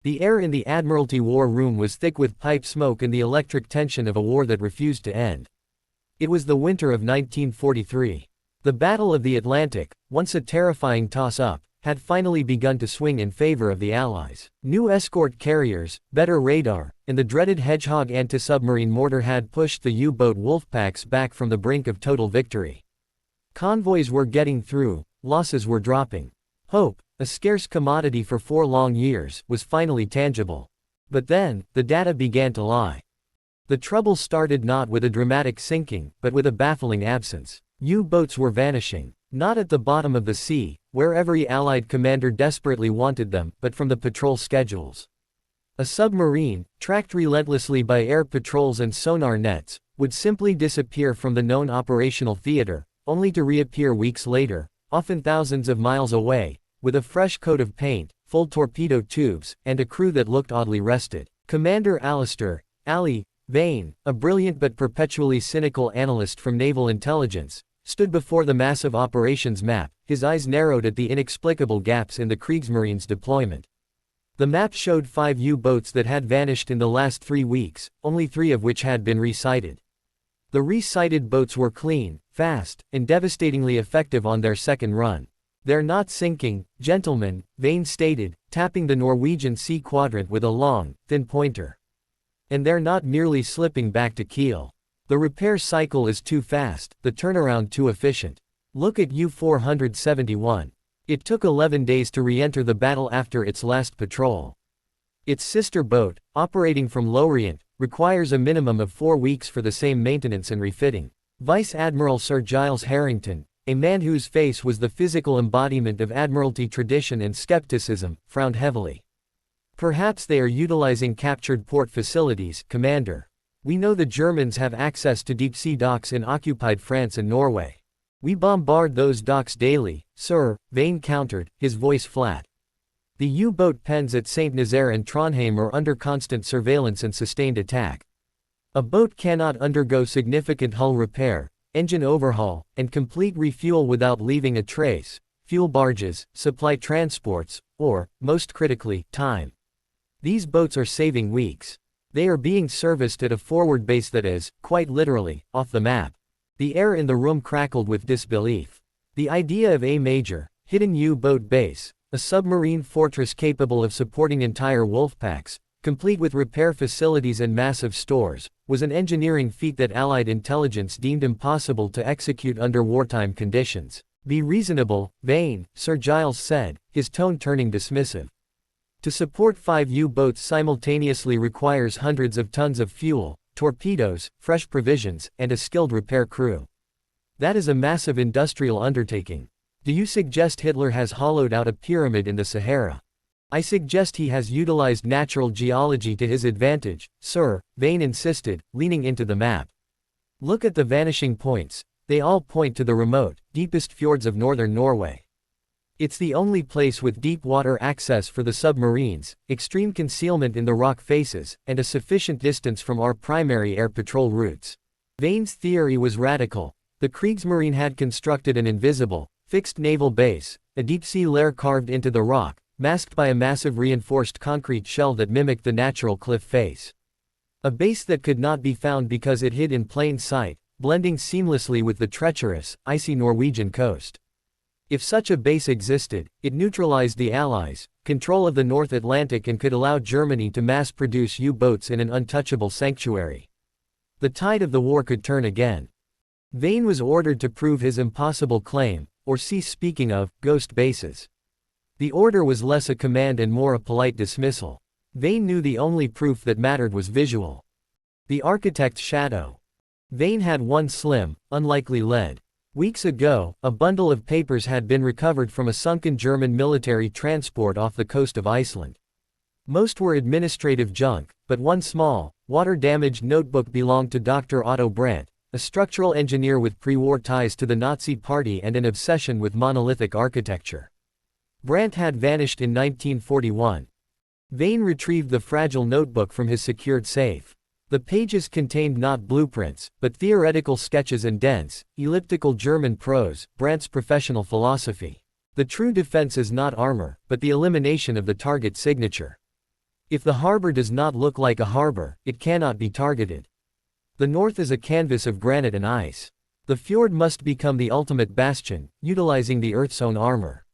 The air in the Admiralty War Room was thick with pipe smoke and the electric tension of a war that refused to end. It was the winter of 1943. The Battle of the Atlantic, once a terrifying toss-up, had finally begun to swing in favor of the Allies. New escort carriers, better radar, and the dreaded Hedgehog anti-submarine mortar had pushed the U-boat wolfpacks back from the brink of total victory. Convoys were getting through, losses were dropping. Hope, a scarce commodity for 4 long years, was finally tangible. But then, the data began to lie. The trouble started not with a dramatic sinking, but with a baffling absence. U-boats were vanishing. Not at the bottom of the sea, where every Allied commander desperately wanted them, but from the patrol schedules. A submarine, tracked relentlessly by air patrols and sonar nets, would simply disappear from the known operational theater, only to reappear weeks later, often thousands of miles away, with a fresh coat of paint, full torpedo tubes, and a crew that looked oddly rested. Commander Alistair Ali Vane, a brilliant but perpetually cynical analyst from naval intelligence, stood before the massive operations map, his eyes narrowed at the inexplicable gaps in the Kriegsmarine's deployment. The map showed 5 U-boats that had vanished in the last 3 weeks, only 3 of which had been resighted. The resighted boats were clean, fast, and devastatingly effective on their second run. "They're not sinking, gentlemen," Vane stated, tapping the Norwegian sea quadrant with a long, thin pointer. "And they're not merely slipping back to keel. The repair cycle is too fast, the turnaround too efficient. Look at U-471. It took 11 days to re-enter the battle after its last patrol. Its sister boat, operating from Lorient, requires a minimum of 4 weeks for the same maintenance and refitting." Vice Admiral Sir Giles Harrington, a man whose face was the physical embodiment of Admiralty tradition and skepticism, frowned heavily. "Perhaps they are utilizing captured port facilities, Commander. We know the Germans have access to deep-sea docks in occupied France and Norway. We bombard those docks daily, sir," Vane countered, his voice flat. "The U-boat pens at St. Nazaire and Trondheim are under constant surveillance and sustained attack. A boat cannot undergo significant hull repair, engine overhaul, and complete refuel without leaving a trace, fuel barges, supply transports, or, most critically, time. These boats are saving weeks. They are being serviced at a forward base that is, quite literally, off the map." The air in the room crackled with disbelief. The idea of a major, hidden U-boat base, a submarine fortress capable of supporting entire wolfpacks, complete with repair facilities and massive stores, was an engineering feat that Allied intelligence deemed impossible to execute under wartime conditions. "Be reasonable, Vane," Sir Giles said, his tone turning dismissive. "To support 5 U-boats simultaneously requires hundreds of tons of fuel, torpedoes, fresh provisions, and a skilled repair crew. That is a massive industrial undertaking. Do you suggest Hitler has hollowed out a pyramid in the Sahara?" "I suggest he has utilized natural geology to his advantage, sir," Vane insisted, leaning into the map. "Look at the vanishing points. They all point to the remote, deepest fjords of northern Norway. It's the only place with deep water access for the submarines, extreme concealment in the rock faces, and a sufficient distance from our primary air patrol routes." Vane's theory was radical. The Kriegsmarine had constructed an invisible, fixed naval base, a deep-sea lair carved into the rock, masked by a massive reinforced concrete shell that mimicked the natural cliff face. A base that could not be found because it hid in plain sight, blending seamlessly with the treacherous, icy Norwegian coast. If such a base existed, it neutralized the Allies' control of the North Atlantic and could allow Germany to mass-produce U-boats in an untouchable sanctuary. The tide of the war could turn again. Vane was ordered to prove his impossible claim, or cease speaking of ghost bases. The order was less a command and more a polite dismissal. Vane knew the only proof that mattered was visual. The architect's shadow. Vane had one slim, unlikely lead. Weeks ago, a bundle of papers had been recovered from a sunken German military transport off the coast of Iceland. Most were administrative junk, but one small, water-damaged notebook belonged to Dr. Otto Brandt, a structural engineer with pre-war ties to the Nazi Party and an obsession with monolithic architecture. Brandt had vanished in 1941. Vane retrieved the fragile notebook from his secured safe. The pages contained not blueprints, but theoretical sketches and dense, elliptical German prose, Brandt's professional philosophy. The true defense is not armor, but the elimination of the target signature. If the harbor does not look like a harbor, it cannot be targeted. The north is a canvas of granite and ice. The fjord must become the ultimate bastion, utilizing the Earth's own armor.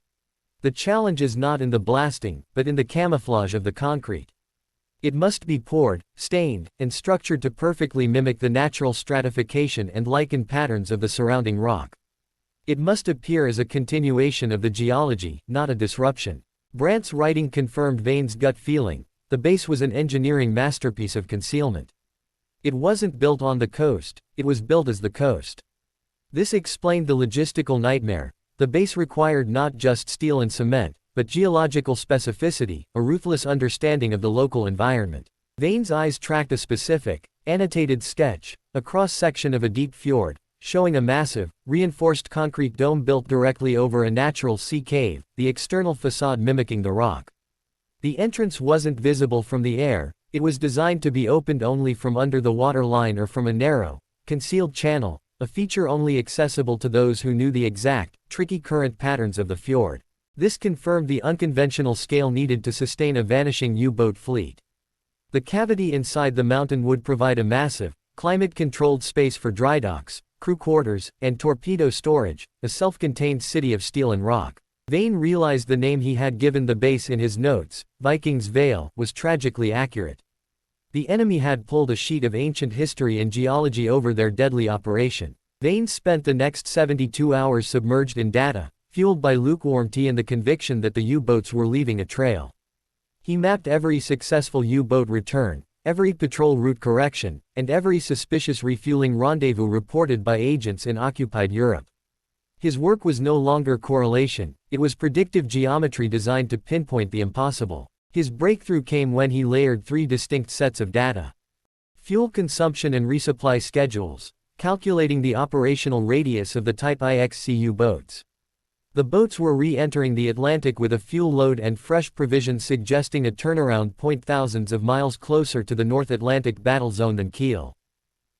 The challenge is not in the blasting, but in the camouflage of the concrete. It must be poured, stained, and structured to perfectly mimic the natural stratification and lichen patterns of the surrounding rock. It must appear as a continuation of the geology, not a disruption. Brandt's writing confirmed Vane's gut feeling: the base was an engineering masterpiece of concealment. It wasn't built on the coast, it was built as the coast. This explained the logistical nightmare. The base required not just steel and cement, but geological specificity, a ruthless understanding of the local environment. Vane's eyes tracked a specific, annotated sketch, a cross-section of a deep fjord, showing a massive, reinforced concrete dome built directly over a natural sea cave, the external facade mimicking the rock. The entrance wasn't visible from the air, it was designed to be opened only from under the water line or from a narrow, concealed channel, a feature only accessible to those who knew the exact, tricky current patterns of the fjord. This confirmed the unconventional scale needed to sustain a vanishing U-boat fleet. The cavity inside the mountain would provide a massive, climate-controlled space for dry docks, crew quarters, and torpedo storage, a self-contained city of steel and rock. Vane realized the name he had given the base in his notes, Viking's Vale, was tragically accurate. The enemy had pulled a sheet of ancient history and geology over their deadly operation. Vane spent the next 72 hours submerged in data, fueled by lukewarm tea and the conviction that the U-boats were leaving a trail. He mapped every successful U-boat return, every patrol route correction, and every suspicious refueling rendezvous reported by agents in occupied Europe. His work was no longer correlation, it was predictive geometry designed to pinpoint the impossible. His breakthrough came when he layered 3 distinct sets of data: fuel consumption and resupply schedules, calculating the operational radius of the Type IXC U-boats. The boats were re-entering the Atlantic with a fuel load and fresh provisions, suggesting a turnaround point thousands of miles closer to the North Atlantic battle zone than Kiel.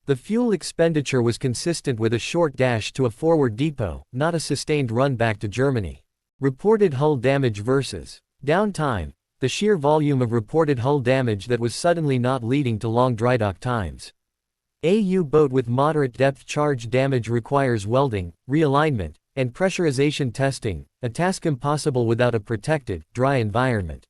The fuel expenditure was consistent with a short dash to a forward depot, not a sustained run back to Germany. Reported hull damage versus downtime. The sheer volume of reported hull damage that was suddenly not leading to long drydock times. A U-boat with moderate depth charge damage requires welding, realignment, and pressurization testing, a task impossible without a protected, dry environment.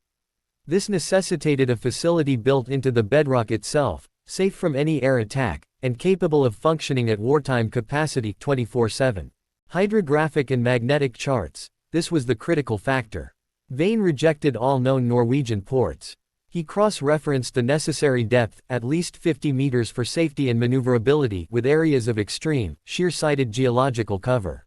This necessitated a facility built into the bedrock itself, safe from any air attack, and capable of functioning at wartime capacity 24/7. Hydrographic and magnetic charts. This was the critical factor. Vane rejected all known Norwegian ports. He cross-referenced the necessary depth, at least 50 meters for safety and maneuverability, with areas of extreme, sheer-sided geological cover.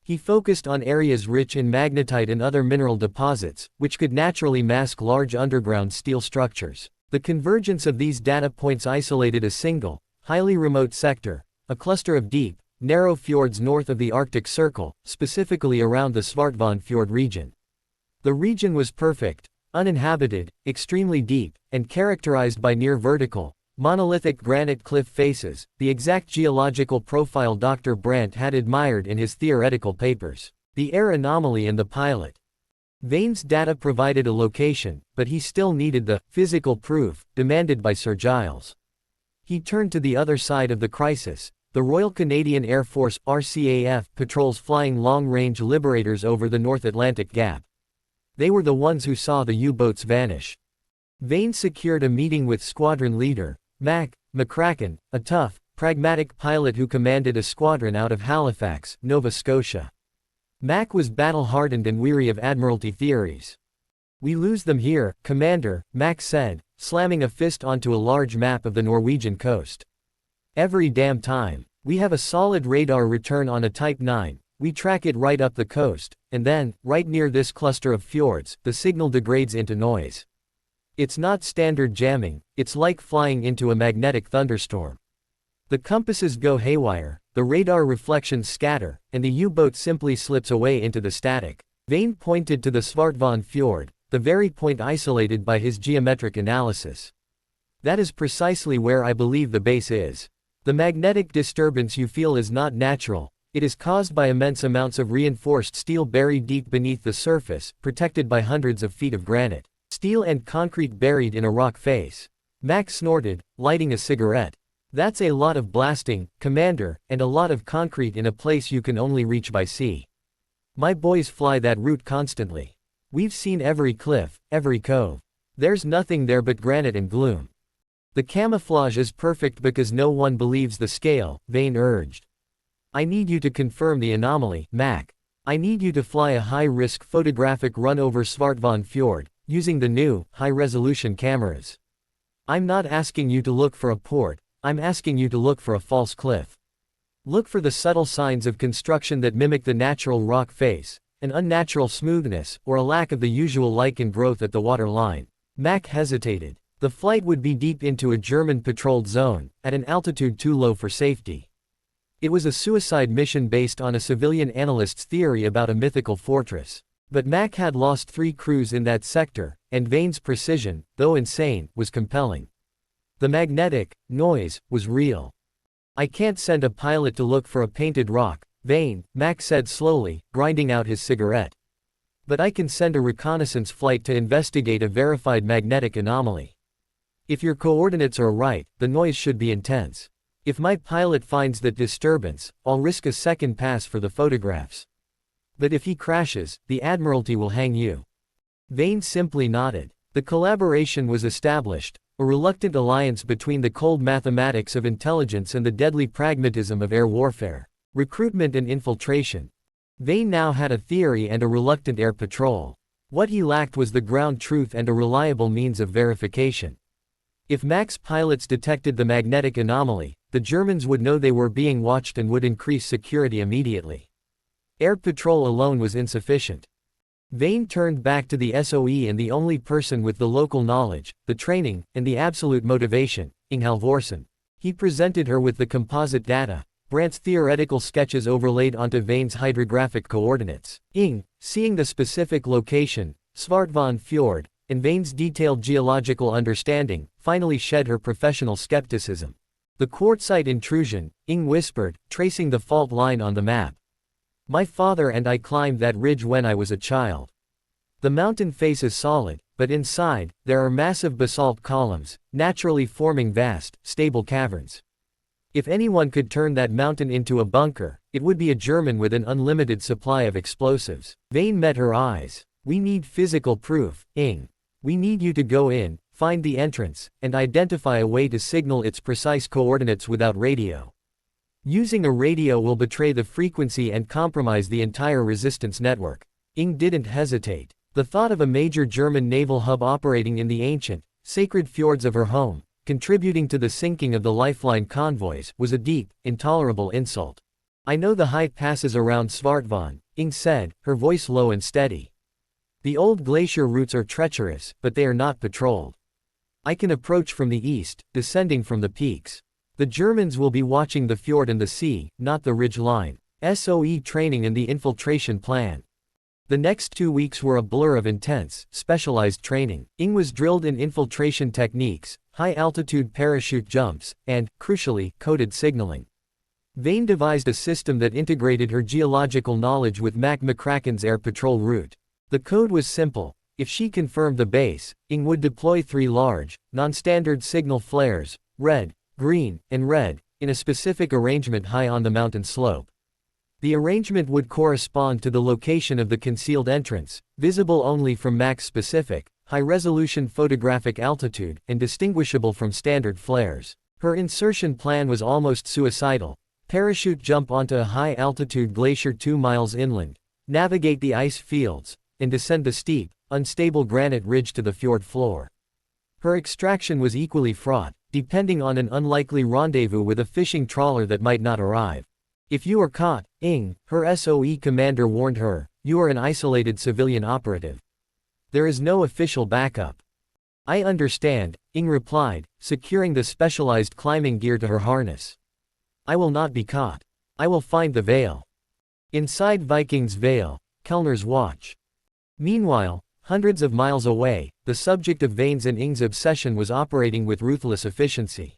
He focused on areas rich in magnetite and other mineral deposits, which could naturally mask large underground steel structures. The convergence of these data points isolated a single, highly remote sector, a cluster of deep, narrow fjords north of the Arctic Circle, specifically around the Svartvan Fjord region. The region was perfect, uninhabited, extremely deep, and characterized by near-vertical, monolithic granite cliff faces, the exact geological profile Dr. Brandt had admired in his theoretical papers. The air anomaly and the pilot. Vane's data provided a location, but he still needed the physical proof demanded by Sir Giles. He turned to the other side of the crisis. The Royal Canadian Air Force (RCAF) patrols flying long-range Liberators over the North Atlantic Gap. They were the ones who saw the U-boats vanish. Vane secured a meeting with squadron leader Mac McCracken, a tough, pragmatic pilot who commanded a squadron out of Halifax, Nova Scotia. Mac was battle-hardened and weary of Admiralty theories. "We lose them here, Commander," Mac said, slamming a fist onto a large map of the Norwegian coast. "Every damn time. We have a solid radar return on a Type 9, we track it right up the coast, and then, right near this cluster of fjords, the signal degrades into noise. It's not standard jamming, it's like flying into a magnetic thunderstorm. The compasses go haywire, the radar reflections scatter, and the U-boat simply slips away into the static." Vane pointed to the Svartvan Fjord, the very point isolated by his geometric analysis. "That is precisely where I believe the base is. The magnetic disturbance you feel is not natural, it is caused by immense amounts of reinforced steel buried deep beneath the surface, protected by hundreds of feet of granite. Steel and concrete buried in a rock face. Mac snorted, lighting a cigarette. That's a lot of blasting, Commander, and a lot of concrete in a place you can only reach by sea. My boys fly that route constantly. We've seen every cliff, every cove. There's nothing there but granite and gloom. The camouflage is perfect because no one believes the scale, Vane urged. I need you to confirm the anomaly, Mac. I need you to fly a high-risk photographic run over Svartvan Fjord, using the new, high-resolution cameras. I'm not asking you to look for a port, I'm asking you to look for a false cliff. Look for the subtle signs of construction that mimic the natural rock face, an unnatural smoothness, or a lack of the usual lichen growth at the water line. Mac hesitated. The flight would be deep into a German-patrolled zone, at an altitude too low for safety. It was a suicide mission based on a civilian analyst's theory about a mythical fortress. But Mac had lost 3 crews in that sector, and Vane's precision, though insane, was compelling. The magnetic noise was real. I can't send a pilot to look for a painted rock, Vane, Mac said slowly, grinding out his cigarette. But I can send a reconnaissance flight to investigate a verified magnetic anomaly. If your coordinates are right, the noise should be intense. If my pilot finds that disturbance, I'll risk a second pass for the photographs. But if he crashes, the Admiralty will hang you. Vane simply nodded. The collaboration was established, a reluctant alliance between the cold mathematics of intelligence and the deadly pragmatism of air warfare, recruitment and infiltration. Vane now had a theory and a reluctant air patrol. What he lacked was the ground truth and a reliable means of verification. If Mac's pilots detected the magnetic anomaly, the Germans would know they were being watched and would increase security immediately. Air patrol alone was insufficient. Vane turned back to the SOE and the only person with the local knowledge, the training, and the absolute motivation, Ing Halvorsen. He presented her with the composite data, Brandt's theoretical sketches overlaid onto Vane's hydrographic coordinates. Ing, seeing the specific location, Svartvan Fjord, and Vane's detailed geological understanding, finally shed her professional skepticism. The quartzite intrusion, Ing whispered, tracing the fault line on the map. My father and I climbed that ridge when I was a child. The mountain face is solid, but inside, there are massive basalt columns, naturally forming vast, stable caverns. If anyone could turn that mountain into a bunker, it would be a German with an unlimited supply of explosives. Vane met her eyes. We need physical proof, Ing. We need you to go in, find the entrance, and identify a way to signal its precise coordinates without radio. Using a radio will betray the frequency and compromise the entire resistance network. Ing didn't hesitate. The thought of a major German naval hub operating in the ancient, sacred fjords of her home, contributing to the sinking of the lifeline convoys, was a deep, intolerable insult. I know the high passes around Svartvan, Ing said, her voice low and steady. The old glacier routes are treacherous, but they are not patrolled. I can approach from the east, descending from the peaks. The Germans will be watching the fjord and the sea, not the ridge line. SOE training and the infiltration plan. The next 2 weeks were a blur of intense, specialized training. Ing was drilled in infiltration techniques, high-altitude parachute jumps, and, crucially, coded signaling. Vane devised a system that integrated her geological knowledge with Mac McCracken's air patrol route. The code was simple. If she confirmed the base, Ing would deploy 3 large, non-standard signal flares, red, green, and red, in a specific arrangement high on the mountain slope. The arrangement would correspond to the location of the concealed entrance, visible only from Mac's specific, high-resolution photographic altitude, and distinguishable from standard flares. Her insertion plan was almost suicidal. Parachute jump onto a high-altitude glacier 2 miles inland, navigate the ice fields, and descend the steep, unstable granite ridge to the fjord floor. Her extraction was equally fraught, depending on an unlikely rendezvous with a fishing trawler that might not arrive. If you are caught, Ing, her SOE commander warned her, you are an isolated civilian operative. There is no official backup. I understand, Ing replied, securing the specialized climbing gear to her harness. I will not be caught. I will find the Vale. Inside Viking's Vale, Kellner's watch. Meanwhile, hundreds of miles away, the subject of Vane's and Ing's obsession was operating with ruthless efficiency.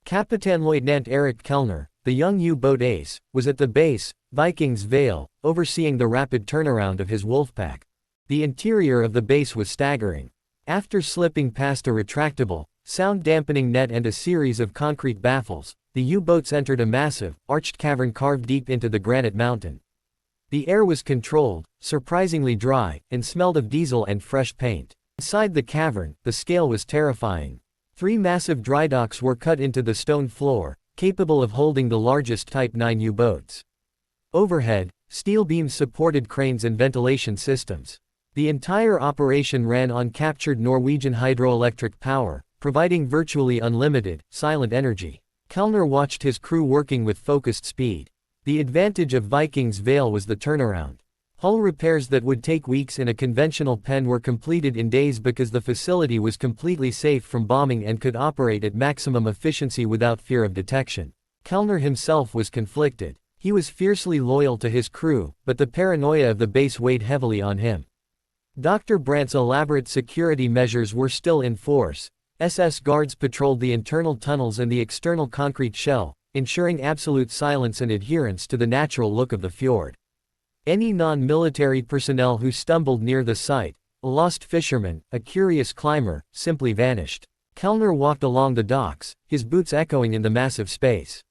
Kapitänleutnant Erich Kellner, the young U-boat ace, was at the base, Viking's Vale, overseeing the rapid turnaround of his wolfpack. The interior of the base was staggering. After slipping past a retractable, sound-dampening net and a series of concrete baffles, the U-boats entered a massive, arched cavern carved deep into the granite mountain. The air was controlled, surprisingly dry, and smelled of diesel and fresh paint. Inside the cavern, the scale was terrifying. 3 massive dry docks were cut into the stone floor, capable of holding the largest Type 9 U-boats. Overhead, steel beams supported cranes and ventilation systems. The entire operation ran on captured Norwegian hydroelectric power, providing virtually unlimited, silent energy. Kellner watched his crew working with focused speed. The advantage of Viking's Vale was the turnaround. Hull repairs that would take weeks in a conventional pen were completed in days because the facility was completely safe from bombing and could operate at maximum efficiency without fear of detection. Kellner himself was conflicted. He was fiercely loyal to his crew, but the paranoia of the base weighed heavily on him. Dr. Brandt's elaborate security measures were still in force. SS guards patrolled the internal tunnels and the external concrete shell, ensuring absolute silence and adherence to the natural look of the fjord. Any non-military personnel who stumbled near the site, a lost fisherman, a curious climber, simply vanished. Kellner walked along the docks, his boots echoing in the massive space.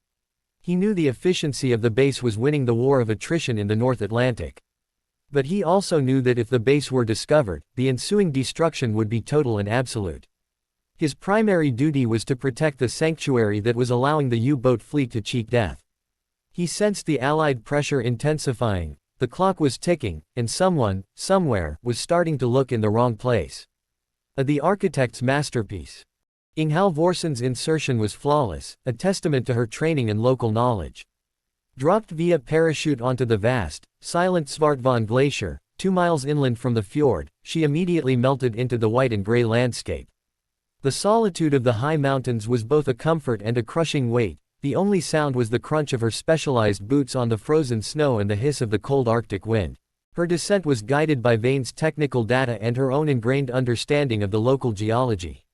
He knew the efficiency of the base was winning the war of attrition in the North Atlantic. But he also knew that if the base were discovered, the ensuing destruction would be total and absolute. His primary duty was to protect the sanctuary that was allowing the U-boat fleet to cheat death. He sensed the Allied pressure intensifying, the clock was ticking, and someone, somewhere, was starting to look in the wrong place. The architect's masterpiece. Inghalvorsen's insertion was flawless, a testament to her training and local knowledge. Dropped via parachute onto the vast, silent Svartvan Glacier, 2 miles inland from the fjord, she immediately melted into the white and gray landscape. The solitude of the high mountains was both a comfort and a crushing weight. The only sound was the crunch of her specialized boots on the frozen snow and the hiss of the cold Arctic wind. Her descent was guided by Vane's technical data and her own ingrained understanding of the local geology.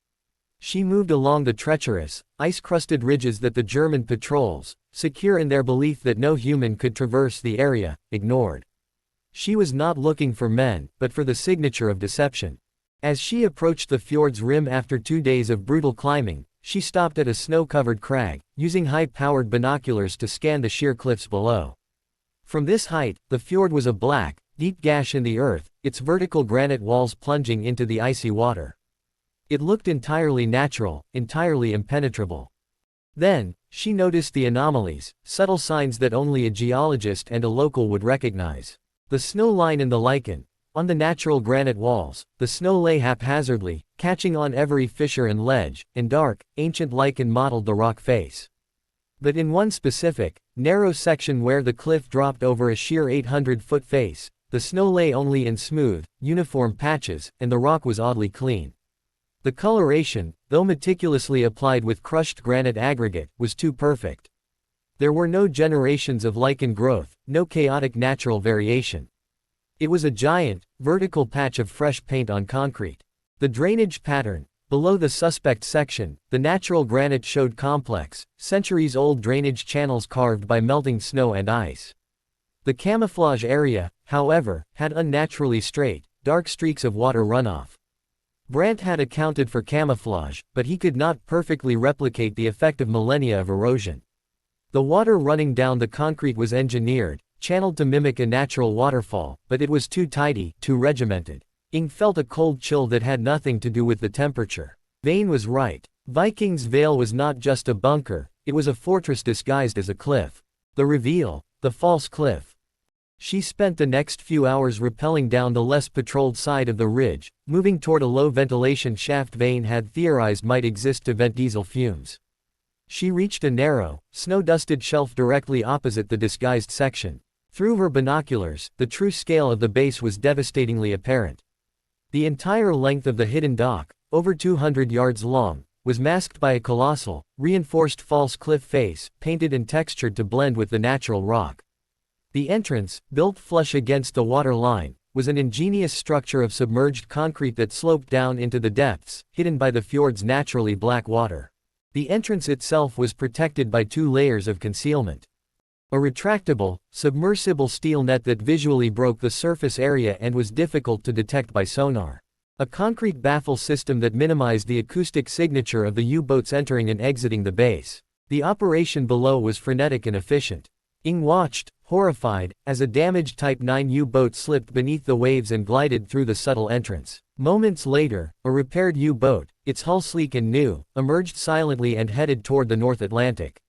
She moved along the treacherous, ice-crusted ridges that the German patrols, secure in their belief that no human could traverse the area, ignored. She was not looking for men, but for the signature of deception. As she approached the fjord's rim after 2 days of brutal climbing, she stopped at a snow-covered crag, using high-powered binoculars to scan the sheer cliffs below. From this height, the fjord was a black, deep gash in the earth, its vertical granite walls plunging into the icy water. It looked entirely natural, entirely impenetrable. Then, she noticed the anomalies, subtle signs that only a geologist and a local would recognize. The snow line in the lichen. On the natural granite walls, the snow lay haphazardly, catching on every fissure and ledge, and dark, ancient lichen mottled the rock face. But in one specific, narrow section where the cliff dropped over a sheer 800-foot face, the snow lay only in smooth, uniform patches, and the rock was oddly clean. The coloration, though meticulously applied with crushed granite aggregate, was too perfect. There were no generations of lichen growth, no chaotic natural variation. It was a giant, vertical patch of fresh paint on concrete. The drainage pattern. Below the suspect section, the natural granite showed complex, centuries-old drainage channels carved by melting snow and ice. The camouflage area, however, had unnaturally straight, dark streaks of water runoff. Brandt had accounted for camouflage, but he could not perfectly replicate the effect of millennia of erosion. The water running down the concrete was engineered, channeled to mimic a natural waterfall, but it was too tidy, too regimented. Ing felt a cold chill that had nothing to do with the temperature. Vane was right. Viking's Vale was not just a bunker, it was a fortress disguised as a cliff. The reveal, the false cliff. She spent the next few hours rappelling down the less patrolled side of the ridge, moving toward a low ventilation shaft Vane had theorized might exist to vent diesel fumes. She reached a narrow, snow-dusted shelf directly opposite the disguised section. Through her binoculars, the true scale of the base was devastatingly apparent. The entire length of the hidden dock, over 200 yards long, was masked by a colossal, reinforced false cliff face, painted and textured to blend with the natural rock. The entrance, built flush against the water line, was an ingenious structure of submerged concrete that sloped down into the depths, hidden by the fjord's naturally black water. The entrance itself was protected by 2 layers of concealment. A retractable, submersible steel net that visually broke the surface area and was difficult to detect by sonar. A concrete baffle system that minimized the acoustic signature of the U-boats entering and exiting the base. The operation below was frenetic and efficient. Ng watched, horrified, as a damaged Type 9 U-boat slipped beneath the waves and glided through the subtle entrance. Moments later, a repaired U-boat, its hull sleek and new, emerged silently and headed toward the North Atlantic.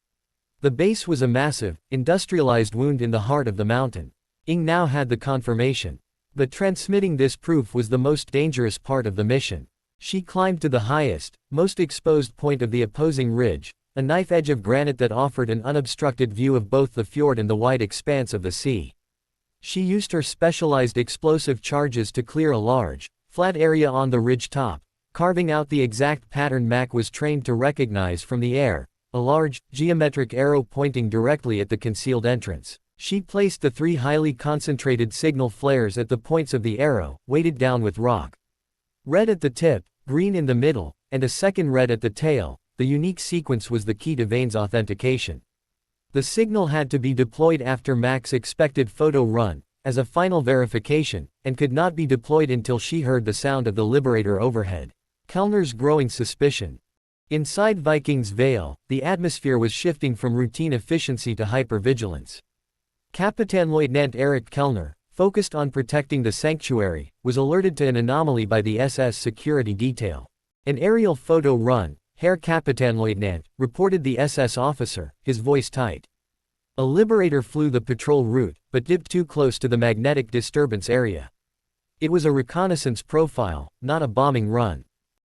The base was a massive, industrialized wound in the heart of the mountain. Ng now had the confirmation. But transmitting this proof was the most dangerous part of the mission. She climbed to the highest, most exposed point of the opposing ridge, a knife edge of granite that offered an unobstructed view of both the fjord and the wide expanse of the sea. She used her specialized explosive charges to clear a large, flat area on the ridge top, carving out the exact pattern Mac was trained to recognize from the air, a large, geometric arrow pointing directly at the concealed entrance. She placed the 3 highly concentrated signal flares at the points of the arrow, weighted down with rock. Red at the tip, green in the middle, and a second red at the tail. The unique sequence was the key to Vane's authentication. The signal had to be deployed after Mac's expected photo run, as a final verification, and could not be deployed until she heard the sound of the Liberator overhead. Kellner's growing suspicion. Inside Viking's Vale, the atmosphere was shifting from routine efficiency to hypervigilance. Kapitänleutnant Erich Kellner, focused on protecting the sanctuary, was alerted to an anomaly by the SS security detail. An aerial photo run, Herr Kapitänleutnant, reported the SS officer, his voice tight. A Liberator flew the patrol route, but dipped too close to the magnetic disturbance area. It was a reconnaissance profile, not a bombing run.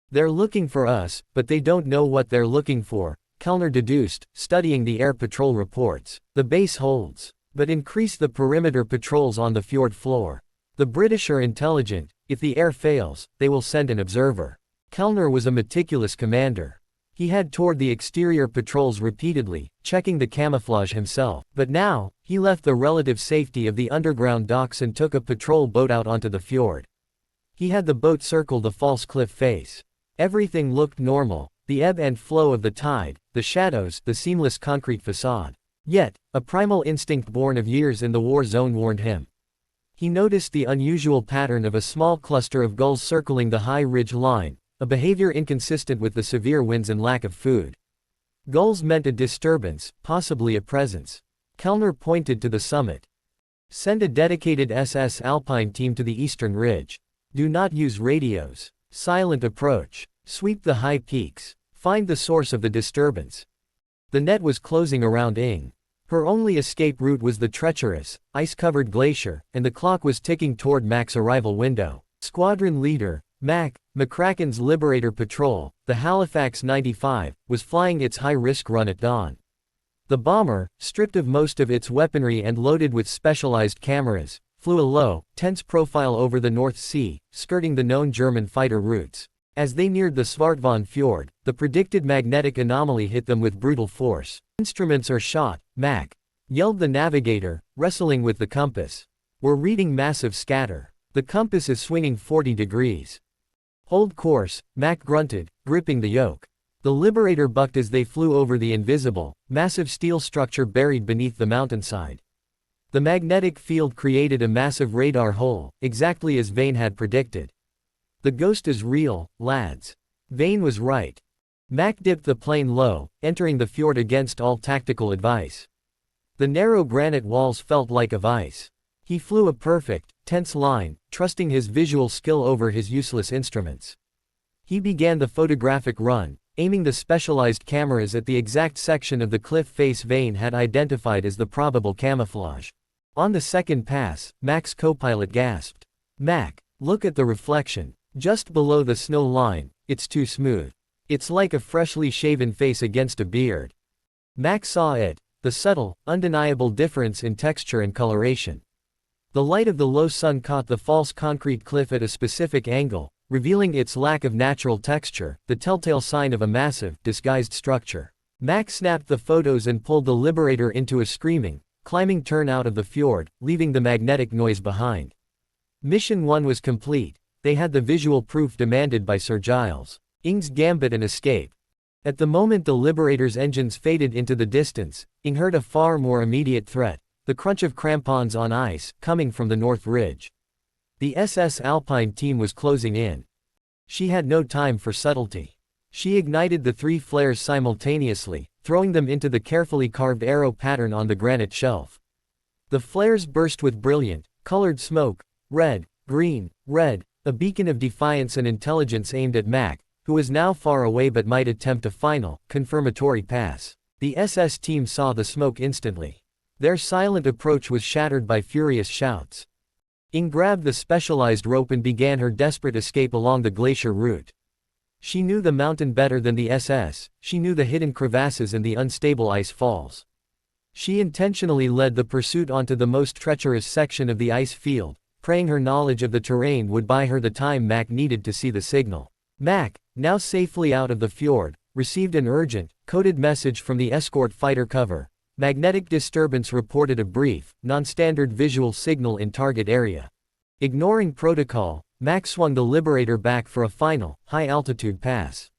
They're looking for us, but they don't know what they're looking for, Kellner deduced, studying the air patrol reports. The base holds. But increase the perimeter patrols on the fjord floor. The British are intelligent. If the air fails, they will send an observer. Kellner was a meticulous commander. He had toured the exterior patrols repeatedly, checking the camouflage himself. But now, he left the relative safety of the underground docks and took a patrol boat out onto the fjord. He had the boat circle the false cliff face. Everything looked normal, the ebb and flow of the tide, the shadows, the seamless concrete facade. Yet, a primal instinct born of years in the war zone warned him. He noticed the unusual pattern of a small cluster of gulls circling the high ridge line, a behavior inconsistent with the severe winds and lack of food. Gulls meant a disturbance, possibly a presence. Kellner pointed to the summit. Send a dedicated SS Alpine team to the eastern ridge. Do not use radios. Silent approach. Sweep the high peaks. Find the source of the disturbance. The net was closing around Ng. Her only escape route was the treacherous, ice-covered glacier, and the clock was ticking toward Mac's arrival window. Squadron leader, McCracken's Liberator Patrol, the Halifax 95, was flying its high-risk run at dawn. The bomber, stripped of most of its weaponry and loaded with specialized cameras, flew a low, tense profile over the North Sea, skirting the known German fighter routes. As they neared the Svartvan fjord, the predicted magnetic anomaly hit them with brutal force. Instruments are shot, Mac, yelled the navigator, wrestling with the compass. We're reading massive scatter. The compass is swinging 40 degrees. Hold course, Mac grunted, gripping the yoke. The Liberator bucked as they flew over the invisible, massive steel structure buried beneath the mountainside. The magnetic field created a massive radar hole, exactly as Vane had predicted. The ghost is real, lads. Vane was right. Mac dipped the plane low, entering the fjord against all tactical advice. The narrow granite walls felt like of ice. He flew a perfect, tense line, trusting his visual skill over his useless instruments. He began the photographic run, aiming the specialized cameras at the exact section of the cliff face Vane had identified as the probable camouflage. On the second pass, Mac's co-pilot gasped. Mac, look at the reflection. Just below the snow line, it's too smooth. It's like a freshly shaven face against a beard. Mac saw it, the subtle, undeniable difference in texture and coloration. The light of the low sun caught the false concrete cliff at a specific angle, revealing its lack of natural texture, the telltale sign of a massive, disguised structure. Mac snapped the photos and pulled the Liberator into a screaming, climbing turn out of the fjord, leaving the magnetic noise behind. Mission 1 was complete. They had the visual proof demanded by Sir Giles. Ng's gambit and escape. At the moment the Liberator's engines faded into the distance, Ng heard a far more immediate threat, the crunch of crampons on ice, coming from the North Ridge. The SS Alpine team was closing in. She had no time for subtlety. She ignited the 3 flares simultaneously, throwing them into the carefully carved arrow pattern on the granite shelf. The flares burst with brilliant, colored smoke, red, green, red, a beacon of defiance and intelligence aimed at Mac, who was now far away but might attempt a final, confirmatory pass. The SS team saw the smoke instantly. Their silent approach was shattered by furious shouts. Ing grabbed the specialized rope and began her desperate escape along the glacier route. She knew the mountain better than the SS, she knew the hidden crevasses and the unstable ice falls. She intentionally led the pursuit onto the most treacherous section of the ice field, praying her knowledge of the terrain would buy her the time Mac needed to see the signal. Mac, now safely out of the fjord, received an urgent, coded message from the escort fighter cover. Magnetic disturbance reported a brief, non-standard visual signal in target area. Ignoring protocol, Mac swung the Liberator back for a final, high-altitude pass.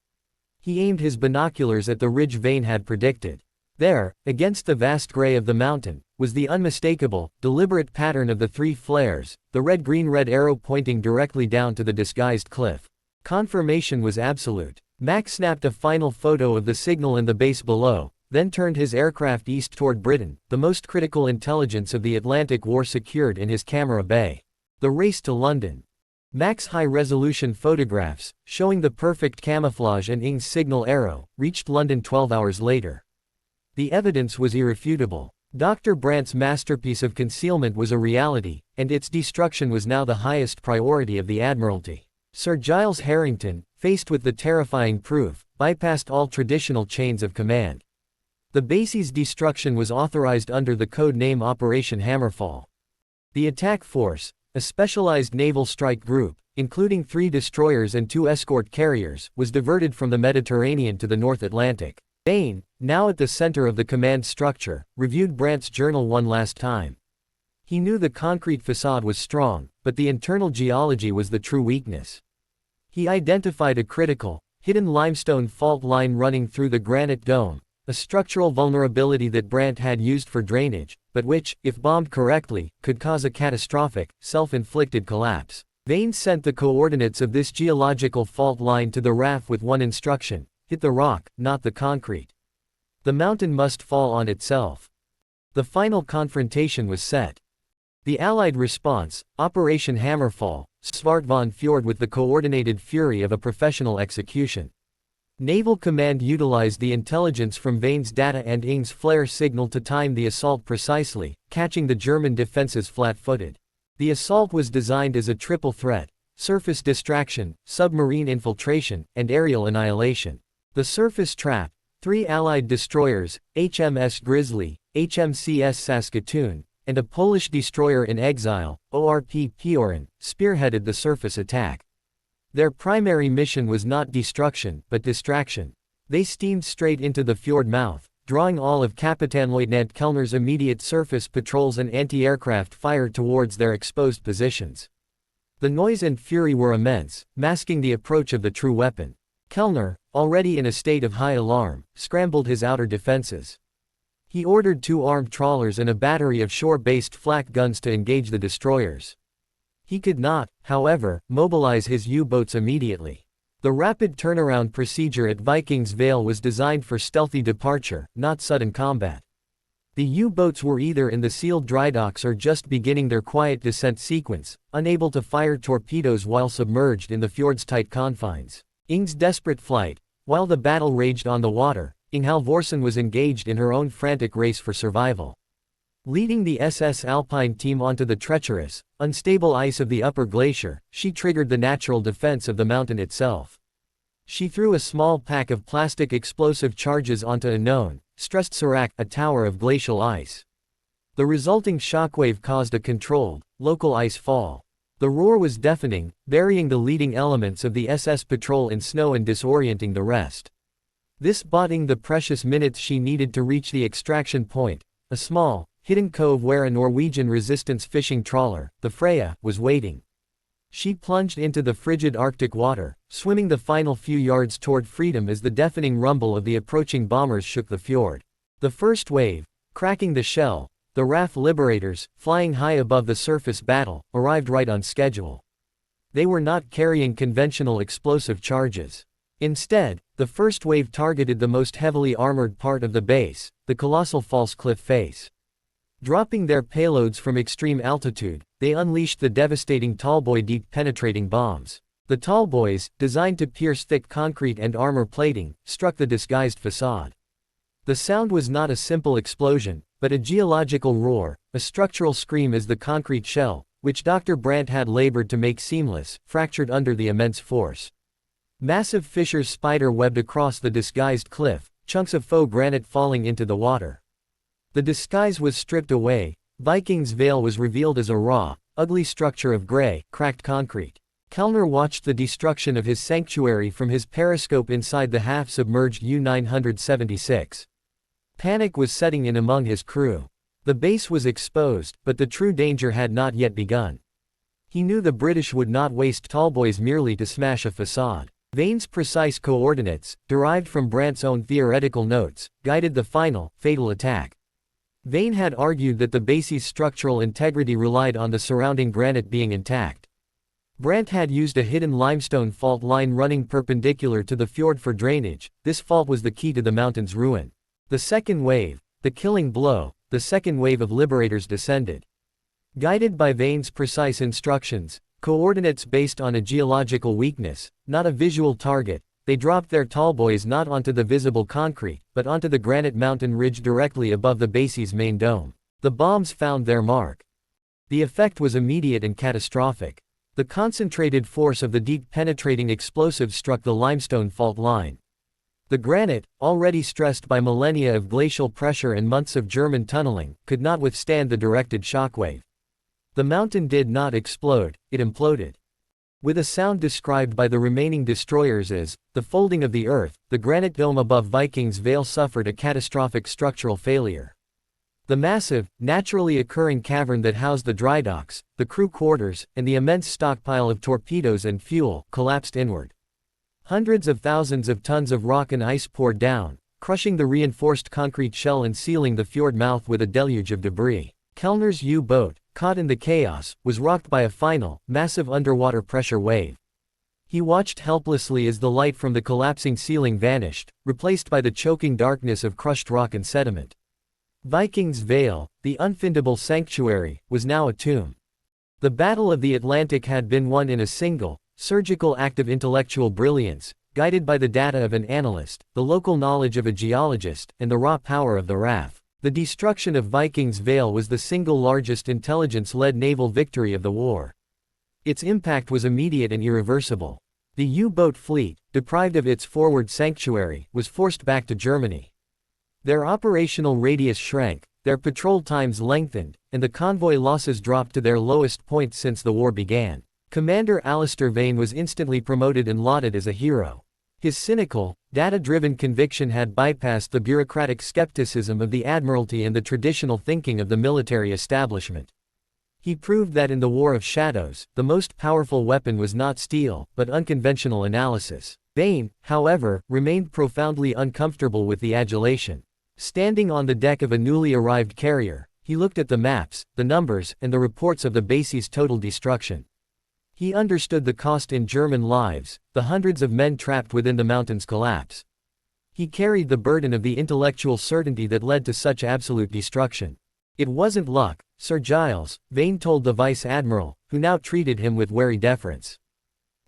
He aimed his binoculars at the ridge Vane had predicted. There, against the vast gray of the mountain, was the unmistakable, deliberate pattern of the 3 flares, the red-green-red arrow pointing directly down to the disguised cliff. Confirmation was absolute. Mac snapped a final photo of the signal and the base below, then turned his aircraft east toward Britain, the most critical intelligence of the Atlantic War secured in his camera bay. The race to London. Mac's high-resolution photographs, showing the perfect camouflage and Ing's signal arrow, reached London 12 hours later. The evidence was irrefutable. Dr. Brandt's masterpiece of concealment was a reality, and its destruction was now the highest priority of the Admiralty. Sir Giles Harrington, faced with the terrifying proof, bypassed all traditional chains of command. The base's destruction was authorized under the code name Operation Hammerfall. The attack force, a specialized naval strike group, including 3 destroyers and 2 escort carriers, was diverted from the Mediterranean to the North Atlantic. Vane, now at the center of the command structure, reviewed Brandt's journal one last time. He knew the concrete facade was strong, but the internal geology was the true weakness. He identified a critical, hidden limestone fault line running through the granite dome, a structural vulnerability that Brandt had used for drainage, but which, if bombed correctly, could cause a catastrophic, self-inflicted collapse. Vane sent the coordinates of this geological fault line to the RAF with one instruction: hit the rock, not the concrete. The mountain must fall on itself. The final confrontation was set. The Allied response, Operation Hammerfall, Svartvan Fjord with the coordinated fury of a professional execution. Naval Command utilized the intelligence from Vane's data and Ing's flare signal to time the assault precisely, catching the German defenses flat-footed. The assault was designed as a triple threat: surface distraction, submarine infiltration, and aerial annihilation. The surface trap, 3 Allied destroyers, HMS Grizzly, HMCS Saskatoon, and a Polish destroyer in exile, ORP Piorin, spearheaded the surface attack. Their primary mission was not destruction, but distraction. They steamed straight into the fjord mouth, drawing all of Kapitanleutnant Kellner's immediate surface patrols and anti-aircraft fire towards their exposed positions. The noise and fury were immense, masking the approach of the true weapon. Kellner, already in a state of high alarm, scrambled his outer defenses. He ordered 2 armed trawlers and a battery of shore-based flak guns to engage the destroyers. He could not, however, mobilize his U-boats immediately. The rapid turnaround procedure at Viking's Vale was designed for stealthy departure, not sudden combat. The U-boats were either in the sealed drydocks or just beginning their quiet descent sequence, unable to fire torpedoes while submerged in the fjord's tight confines. Ing's desperate flight. While the battle raged on the water, Ing Halvorsen was engaged in her own frantic race for survival. Leading the SS Alpine team onto the treacherous, unstable ice of the upper glacier, she triggered the natural defense of the mountain itself. She threw a small pack of plastic explosive charges onto a known, stressed serac, a tower of glacial ice. The resulting shockwave caused a controlled, local ice fall. The roar was deafening, burying the leading elements of the SS patrol in snow and disorienting the rest. This bought Ing the precious minutes she needed to reach the extraction point, a small, hidden cove where a Norwegian resistance fishing trawler, the Freya, was waiting. She plunged into the frigid Arctic water, swimming the final few yards toward freedom as the deafening rumble of the approaching bombers shook the fjord. The first wave, cracking the shell, the RAF Liberators, flying high above the surface battle, arrived right on schedule. They were not carrying conventional explosive charges. Instead, the first wave targeted the most heavily armored part of the base, the colossal false cliff face. Dropping their payloads from extreme altitude, they unleashed the devastating Tallboy deep-penetrating bombs. The Tallboys, designed to pierce thick concrete and armor plating, struck the disguised facade. The sound was not a simple explosion, but a geological roar, a structural scream as the concrete shell, which Dr. Brandt had labored to make seamless, fractured under the immense force. Massive fissures spider-webbed across the disguised cliff, chunks of faux granite falling into the water. The disguise was stripped away. Viking's Vale was revealed as a raw, ugly structure of gray, cracked concrete. Kellner watched the destruction of his sanctuary from his periscope inside the half-submerged U-976. Panic was setting in among his crew. The base was exposed, but the true danger had not yet begun. He knew the British would not waste Tallboys merely to smash a facade. Vane's precise coordinates, derived from Brandt's own theoretical notes, guided the final, fatal attack. Vane had argued that the base's structural integrity relied on the surrounding granite being intact. Brandt had used a hidden limestone fault line running perpendicular to the fjord for drainage. This fault was the key to the mountain's ruin. The second wave, the killing blow, the second wave of liberators descended. Guided by Vane's precise instructions, coordinates based on a geological weakness, not a visual target, they dropped their Tallboys not onto the visible concrete, but onto the granite mountain ridge directly above the base's main dome. The bombs found their mark. The effect was immediate and catastrophic. The concentrated force of the deep-penetrating explosives struck the limestone fault line. The granite, already stressed by millennia of glacial pressure and months of German tunneling, could not withstand the directed shockwave. The mountain did not explode, it imploded. With a sound described by the remaining destroyers as the folding of the earth, the granite dome above Viking's Vale suffered a catastrophic structural failure. The massive, naturally occurring cavern that housed the dry docks, the crew quarters, and the immense stockpile of torpedoes and fuel collapsed inward. Hundreds of thousands of tons of rock and ice poured down, crushing the reinforced concrete shell and sealing the fjord mouth with a deluge of debris. Kellner's U-boat, caught in the chaos, was rocked by a final, massive underwater pressure wave. He watched helplessly as the light from the collapsing ceiling vanished, replaced by the choking darkness of crushed rock and sediment. Viking's Vale, the unfindable sanctuary, was now a tomb. The Battle of the Atlantic had been won in a single, surgical act of intellectual brilliance, guided by the data of an analyst, the local knowledge of a geologist, and the raw power of the RAF. The destruction of Viking's Vale was the single largest intelligence-led naval victory of the war. Its impact was immediate and irreversible. The U-boat fleet, deprived of its forward sanctuary, was forced back to Germany. Their operational radius shrank, their patrol times lengthened, and the convoy losses dropped to their lowest point since the war began. Commander Alistair Vane was instantly promoted and lauded as a hero. His cynical, data-driven conviction had bypassed the bureaucratic skepticism of the Admiralty and the traditional thinking of the military establishment. He proved that in the War of Shadows, the most powerful weapon was not steel, but unconventional analysis. Vane, however, remained profoundly uncomfortable with the adulation. Standing on the deck of a newly arrived carrier, he looked at the maps, the numbers, and the reports of the base's total destruction. He understood the cost in German lives, the hundreds of men trapped within the mountain's collapse. He carried the burden of the intellectual certainty that led to such absolute destruction. It wasn't luck, Sir Giles, Vane told the Vice Admiral, who now treated him with wary deference.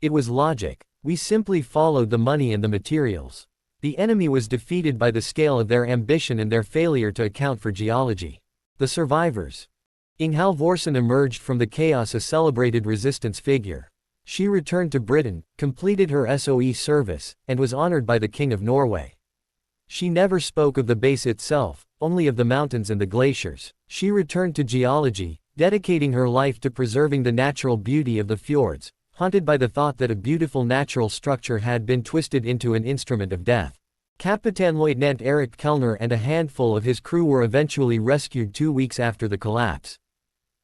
It was logic. We simply followed the money and the materials. The enemy was defeated by the scale of their ambition and their failure to account for geology. The survivors. Ing Halvorsen emerged from the chaos a celebrated resistance figure. She returned to Britain, completed her SOE service, and was honored by the King of Norway. She never spoke of the base itself, only of the mountains and the glaciers. She returned to geology, dedicating her life to preserving the natural beauty of the fjords, haunted by the thought that a beautiful natural structure had been twisted into an instrument of death. Kapitänleutnant Erich Kellner and a handful of his crew were eventually rescued 2 weeks after the collapse.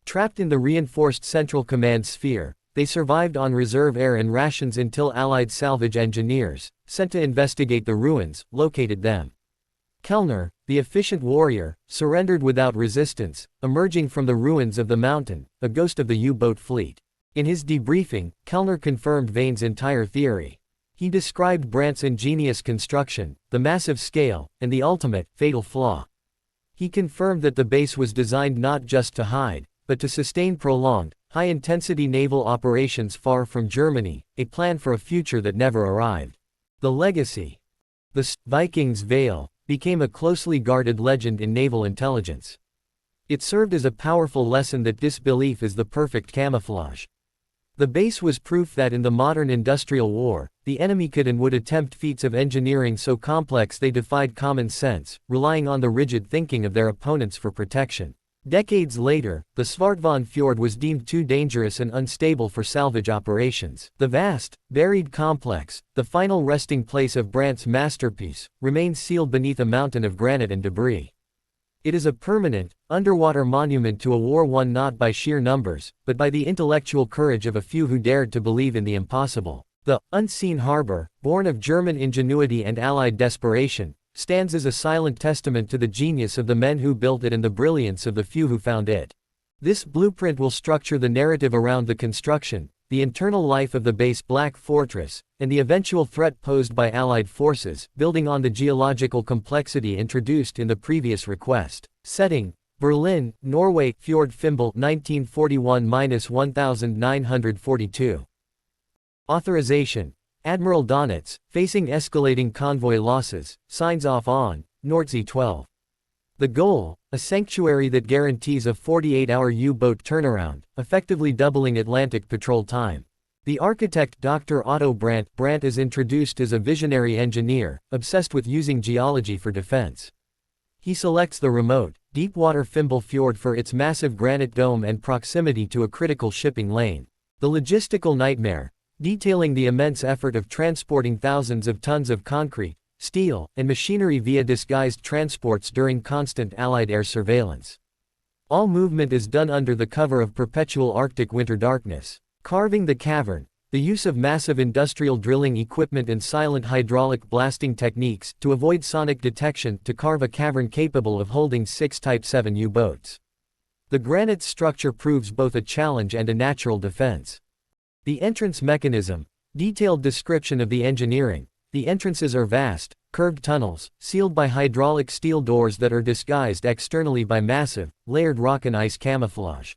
Trapped in the reinforced Central Command sphere, they survived on reserve air and rations until Allied salvage engineers, sent to investigate the ruins, located them. Kellner, the efficient warrior, surrendered without resistance, emerging from the ruins of the mountain, a ghost of the U-boat fleet. In his debriefing, Kellner confirmed Vane's entire theory. He described Brandt's ingenious construction, the massive scale, and the ultimate, fatal flaw. He confirmed that the base was designed not just to hide, but to sustain prolonged, high-intensity naval operations far from Germany, a plan for a future that never arrived. The legacy. The Vikings Vale became a closely guarded legend in naval intelligence. It served as a powerful lesson that disbelief is the perfect camouflage. The base was proof that in the modern industrial war, the enemy could and would attempt feats of engineering so complex they defied common sense, relying on the rigid thinking of their opponents for protection. Decades later, the Svartvan fjord was deemed too dangerous and unstable for salvage operations. The vast, buried complex, the final resting place of Brandt's masterpiece, remains sealed beneath a mountain of granite and debris. It is a permanent, underwater monument to a war won not by sheer numbers, but by the intellectual courage of a few who dared to believe in the impossible. The unseen harbor, born of German ingenuity and Allied desperation, stands as a silent testament to the genius of the men who built it and the brilliance of the few who found it. This blueprint will structure the narrative around the construction, the internal life of the base Black Fortress, and the eventual threat posed by Allied forces, building on the geological complexity introduced in the previous request. Setting: Berlin, Norway, Fjord Fimbul 1941-1942. Authorization: Admiral Donitz, facing escalating convoy losses, signs off on Nordsee 12. The goal: a sanctuary that guarantees a 48-hour U-boat turnaround, effectively doubling Atlantic patrol time. The architect Dr. Otto Brandt. Brandt is introduced as a visionary engineer, obsessed with using geology for defense. He selects the remote, deep-water Fimbul Fjord for its massive granite dome and proximity to a critical shipping lane. The logistical nightmare, detailing the immense effort of transporting thousands of tons of concrete, steel, and machinery via disguised transports during constant Allied air surveillance. All movement is done under the cover of perpetual Arctic winter darkness. Carving the cavern, the use of massive industrial drilling equipment and silent hydraulic blasting techniques to avoid sonic detection to carve a cavern capable of holding 6 Type 7 U-boats. The granite structure proves both a challenge and a natural defense. The entrance mechanism, detailed description of the engineering. The entrances are vast, curved tunnels, sealed by hydraulic steel doors that are disguised externally by massive, layered rock and ice camouflage.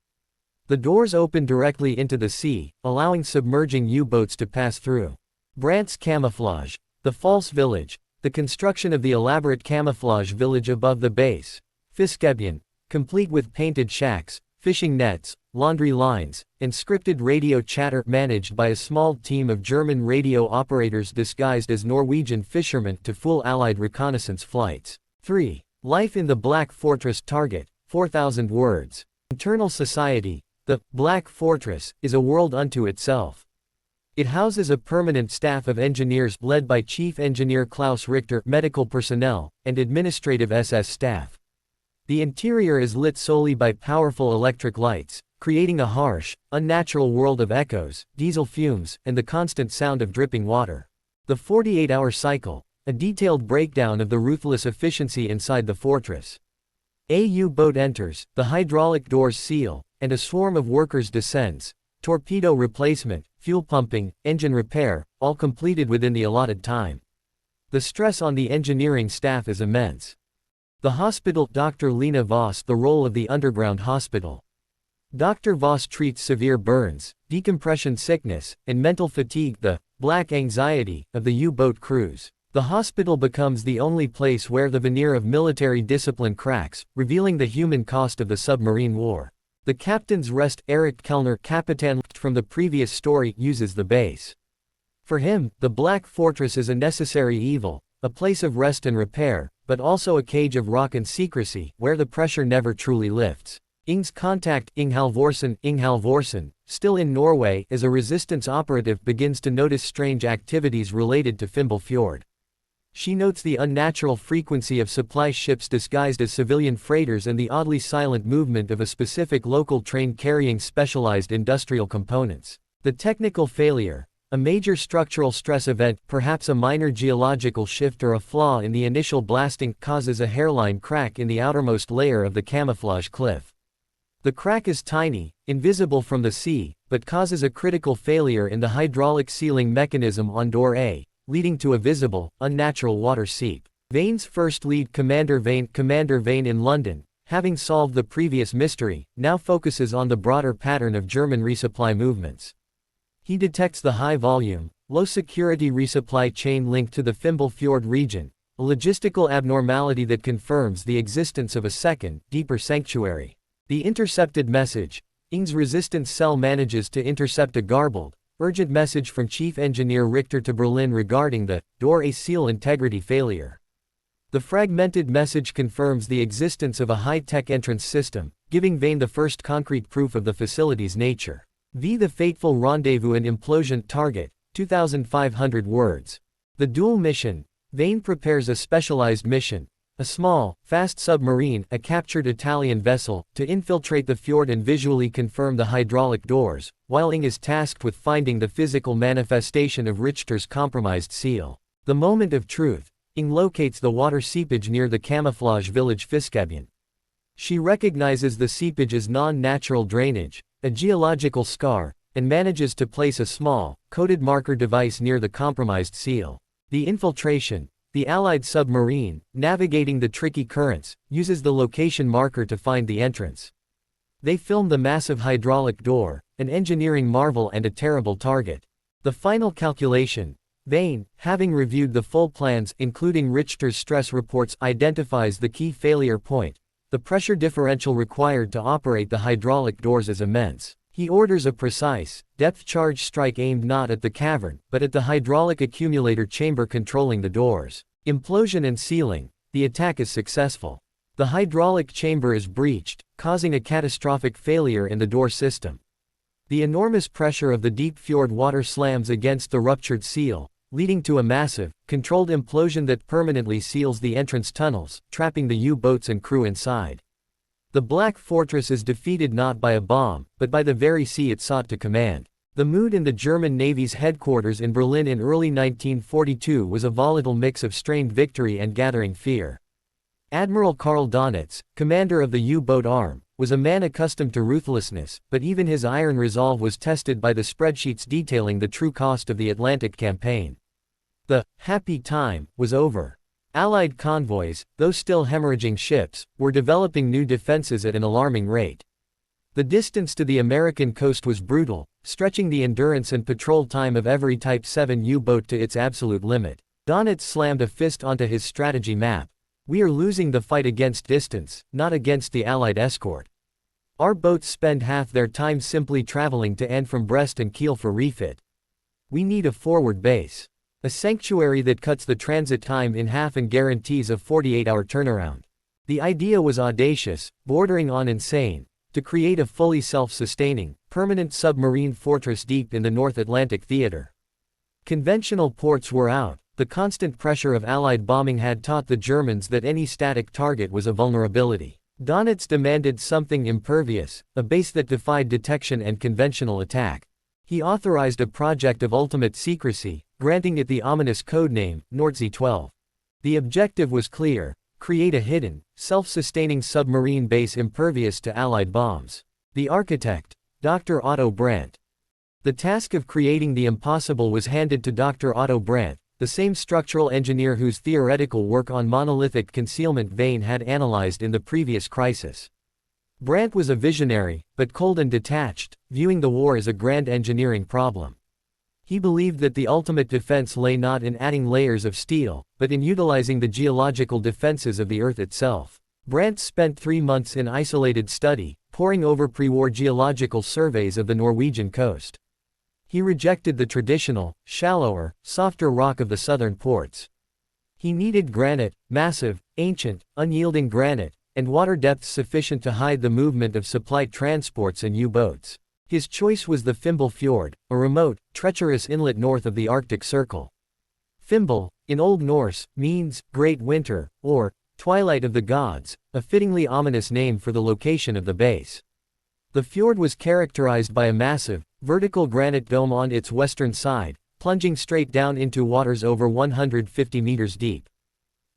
The doors open directly into the sea, allowing submerging U-boats to pass through. Brandt's camouflage. The false village. The construction of the elaborate camouflage village above the base. Fiskebyen, complete with painted shacks, fishing nets, laundry lines, and scripted radio chatter managed by a small team of German radio operators disguised as Norwegian fishermen to fool Allied reconnaissance flights. 3. Life in the Black Fortress. Target: 4,000 words. Internal society. The Black Fortress is a world unto itself. It houses a permanent staff of engineers led by Chief Engineer Klaus Richter, medical personnel, and administrative SS staff. The interior is lit solely by powerful electric lights, creating a harsh, unnatural world of echoes, diesel fumes, and the constant sound of dripping water. The 48-hour cycle, a detailed breakdown of the ruthless efficiency inside the fortress. A U-boat enters, the hydraulic doors seal, and a swarm of workers descends. Torpedo replacement, fuel pumping, engine repair, all completed within the allotted time. The stress on the engineering staff is immense. The hospital. Dr. Lena Voss. The role of the underground hospital. Dr. Voss treats severe burns, decompression sickness, and mental fatigue, the black anxiety of the U-boat crews. The hospital becomes the only place where the veneer of military discipline cracks, revealing the human cost of the submarine war. The captain's rest. Eric Kellner, Kapitan from the previous story, uses the base. For him, the Black Fortress is a necessary evil, a place of rest and repair, but also a cage of rock and secrecy, where the pressure never truly lifts. Ing's contact, Ing Halvorsen, still in Norway as a resistance operative, begins to notice strange activities related to Fimbul Fjord. She notes the unnatural frequency of supply ships disguised as civilian freighters and the oddly silent movement of a specific local train carrying specialized industrial components. The technical failure, a major structural stress event, perhaps a minor geological shift or a flaw in the initial blasting, causes a hairline crack in the outermost layer of the camouflage cliff. The crack is tiny, invisible from the sea, but causes a critical failure in the hydraulic sealing mechanism on door A, leading to a visible, unnatural water seep. Vane's first lead, Commander Vane in London, having solved the previous mystery, now focuses on the broader pattern of German resupply movements. He detects the high-volume, low-security resupply chain linked to the Fimbul Fjord region, a logistical abnormality that confirms the existence of a second, deeper sanctuary. The intercepted message. Ing's resistance cell manages to intercept a garbled, urgent message from Chief Engineer Richter to Berlin regarding the door A seal integrity failure. The fragmented message confirms the existence of a high-tech entrance system, giving Vane the first concrete proof of the facility's nature. The fateful rendezvous and implosion target, 2,500 words. The dual mission. Vane prepares a specialized mission, a small, fast submarine, a captured Italian vessel, to infiltrate the fjord and visually confirm the hydraulic doors, while Ing is tasked with finding the physical manifestation of Richter's compromised seal. The moment of truth. Ing locates the water seepage near the camouflage village Fiskebyen. She recognizes the seepage as non-natural drainage, a geological scar, and manages to place a small, coded marker device near the compromised seal. The infiltration. The Allied submarine, navigating the tricky currents, uses the location marker to find the entrance. They film the massive hydraulic door, an engineering marvel and a terrible target. The final calculation. Vane, having reviewed the full plans including Richter's stress reports, identifies the key failure point. The pressure differential required to operate the hydraulic doors is immense. He orders a precise, depth-charge strike aimed not at the cavern, but at the hydraulic accumulator chamber controlling the doors. Implosion and sealing. The attack is successful. The hydraulic chamber is breached, causing a catastrophic failure in the door system. The enormous pressure of the deep fjord water slams against the ruptured seal, leading to a massive, controlled implosion that permanently seals the entrance tunnels, trapping the U-boats and crew inside. The Black Fortress is defeated not by a bomb, but by the very sea it sought to command. The mood in the German Navy's headquarters in Berlin in early 1942 was a volatile mix of strained victory and gathering fear. Admiral Karl Donitz, commander of the U-boat arm, was a man accustomed to ruthlessness, but even his iron resolve was tested by the spreadsheets detailing the true cost of the Atlantic campaign. The happy time was over. Allied convoys, though still hemorrhaging ships, were developing new defenses at an alarming rate. The distance to the American coast was brutal, stretching the endurance and patrol time of every Type 7 U-boat to its absolute limit. Donitz slammed a fist onto his strategy map. We are losing the fight against distance, not against the Allied escort. Our boats spend half their time simply traveling to and from Brest and Kiel for refit. We need a forward base. A sanctuary that cuts the transit time in half and guarantees a 48-hour turnaround. The idea was audacious, bordering on insane, to create a fully self-sustaining, permanent submarine fortress deep in the North Atlantic theater. Conventional ports were out. The constant pressure of Allied bombing had taught the Germans that any static target was a vulnerability. Donitz demanded something impervious, a base that defied detection and conventional attack. He authorized a project of ultimate secrecy, granting it the ominous codename, Nordsee 12. The objective was clear: create a hidden, self-sustaining submarine base impervious to Allied bombs. The architect, Dr. Otto Brandt. The task of creating the impossible was handed to Dr. Otto Brandt, the same structural engineer whose theoretical work on monolithic concealment Vane had analyzed in the previous crisis. Brandt was a visionary, but cold and detached, viewing the war as a grand engineering problem. He believed that the ultimate defense lay not in adding layers of steel, but in utilizing the geological defenses of the Earth itself. Brandt spent 3 months in isolated study, poring over pre-war geological surveys of the Norwegian coast. He rejected the traditional, shallower, softer rock of the southern ports. He needed granite, massive, ancient, unyielding granite, and water depths sufficient to hide the movement of supply transports and U-boats. His choice was the Fimbul Fjord, a remote, treacherous inlet north of the Arctic Circle. Fimbul, in Old Norse, means Great Winter, or Twilight of the Gods, a fittingly ominous name for the location of the base. The fjord was characterized by a massive, vertical granite dome on its western side, plunging straight down into waters over 150 meters deep.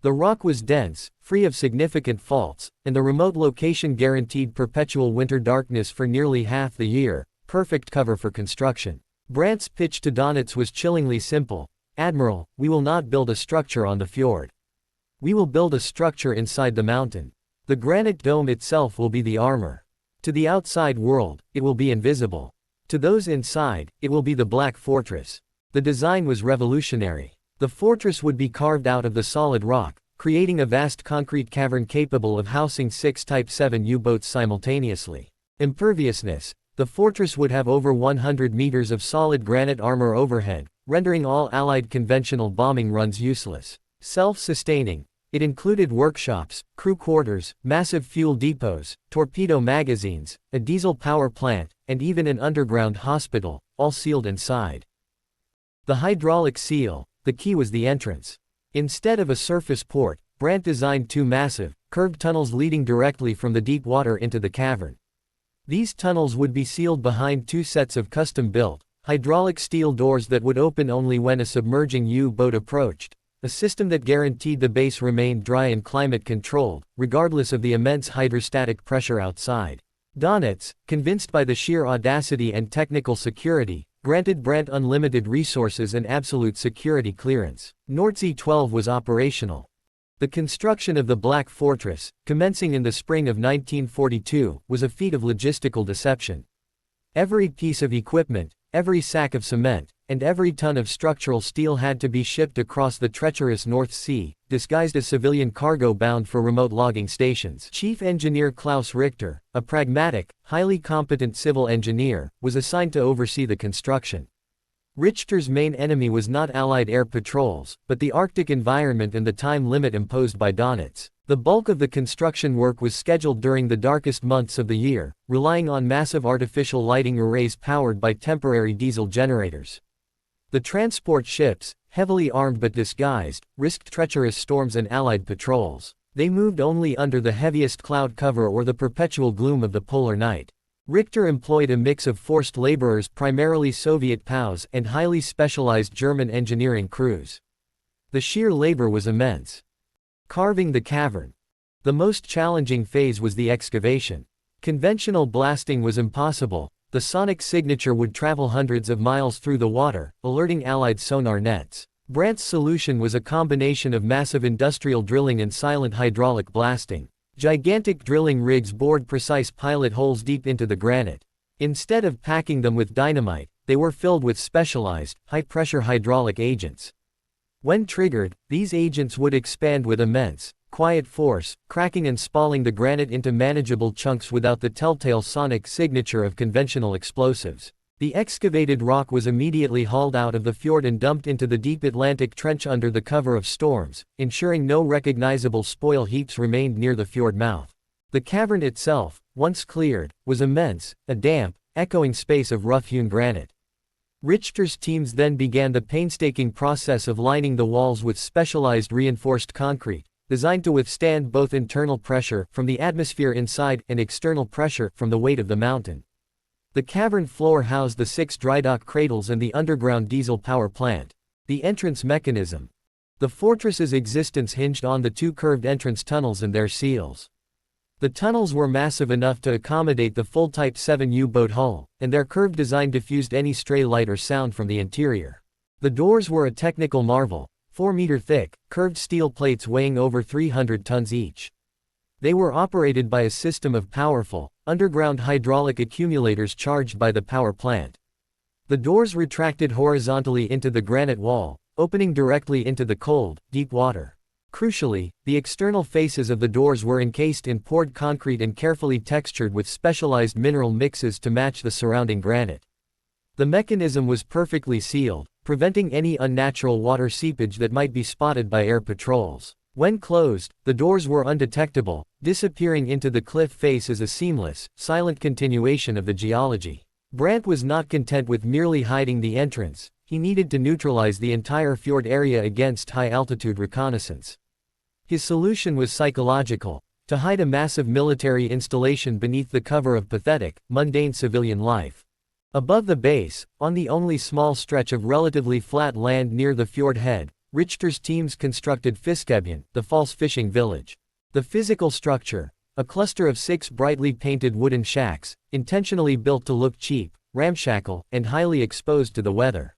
The rock was dense, free of significant faults, and the remote location guaranteed perpetual winter darkness for nearly half the year, perfect cover for construction. Brandt's pitch to Donitz was chillingly simple. "Admiral, we will not build a structure on the fjord. We will build a structure inside the mountain. The granite dome itself will be the armor. To the outside world, it will be invisible. To those inside, it will be the Black Fortress." The design was revolutionary. The fortress would be carved out of the solid rock, creating a vast concrete cavern capable of housing 6 Type 7 U-boats simultaneously. Imperviousness. The fortress would have over 100 meters of solid granite armor overhead, rendering all Allied conventional bombing runs useless. Self-sustaining. It included workshops, crew quarters, massive fuel depots, torpedo magazines, a diesel power plant, and even an underground hospital, all sealed inside. The hydraulic seal. The key was the entrance. Instead of a surface port, Brandt designed 2 massive, curved tunnels leading directly from the deep water into the cavern. These tunnels would be sealed behind 2 sets of custom-built, hydraulic steel doors that would open only when a submerging U-boat approached, a system that guaranteed the base remained dry and climate-controlled, regardless of the immense hydrostatic pressure outside. Donitz, convinced by the sheer audacity and technical security, granted Brandt unlimited resources and absolute security clearance. Nordsee 12 was operational. The construction of the Black Fortress, commencing in the spring of 1942, was a feat of logistical deception. Every piece of equipment, every sack of cement, and every ton of structural steel had to be shipped across the treacherous North Sea, disguised as civilian cargo bound for remote logging stations. Chief Engineer Klaus Richter, a pragmatic, highly competent civil engineer, was assigned to oversee the construction. Richter's main enemy was not Allied air patrols, but the Arctic environment and the time limit imposed by Donitz. The bulk of the construction work was scheduled during the darkest months of the year, relying on massive artificial lighting arrays powered by temporary diesel generators. The transport ships, heavily armed but disguised, risked treacherous storms and Allied patrols. They moved only under the heaviest cloud cover or the perpetual gloom of the polar night. Richter employed a mix of forced laborers, primarily Soviet POWs, and highly specialized German engineering crews. The sheer labor was immense. Carving the cavern. The most challenging phase was the excavation. Conventional blasting was impossible. The sonic signature would travel hundreds of miles through the water, alerting Allied sonar nets. Brandt's solution was a combination of massive industrial drilling and silent hydraulic blasting. Gigantic drilling rigs bored precise pilot holes deep into the granite. Instead of packing them with dynamite, they were filled with specialized, high-pressure hydraulic agents. When triggered, these agents would expand with immense, quiet force, cracking and spalling the granite into manageable chunks without the telltale sonic signature of conventional explosives. The excavated rock was immediately hauled out of the fjord and dumped into the deep Atlantic trench under the cover of storms, ensuring no recognizable spoil heaps remained near the fjord mouth. The cavern itself, once cleared, was immense, a damp, echoing space of rough-hewn granite. Richter's teams then began the painstaking process of lining the walls with specialized reinforced concrete, designed to withstand both internal pressure from the atmosphere inside and external pressure from the weight of the mountain. The cavern floor housed the 6 drydock cradles and the underground diesel power plant. The entrance mechanism. The fortress's existence hinged on the 2 curved entrance tunnels and their seals. The tunnels were massive enough to accommodate the full Type 7 U-boat hull, and their curved design diffused any stray light or sound from the interior. The doors were a technical marvel, 4-meter thick, curved steel plates weighing over 300 tons each. They were operated by a system of powerful, underground hydraulic accumulators charged by the power plant. The doors retracted horizontally into the granite wall, opening directly into the cold, deep water. Crucially, the external faces of the doors were encased in poured concrete and carefully textured with specialized mineral mixes to match the surrounding granite. The mechanism was perfectly sealed, preventing any unnatural water seepage that might be spotted by air patrols. When closed, the doors were undetectable, disappearing into the cliff face as a seamless, silent continuation of the geology. Brandt was not content with merely hiding the entrance, he needed to neutralize the entire fjord area against high-altitude reconnaissance. His solution was psychological: to hide a massive military installation beneath the cover of pathetic, mundane civilian life. Above the base, on the only small stretch of relatively flat land near the fjord head, Richter's teams constructed Fiskebyen, the false fishing village. The physical structure, a cluster of 6 brightly painted wooden shacks, intentionally built to look cheap, ramshackle, and highly exposed to the weather.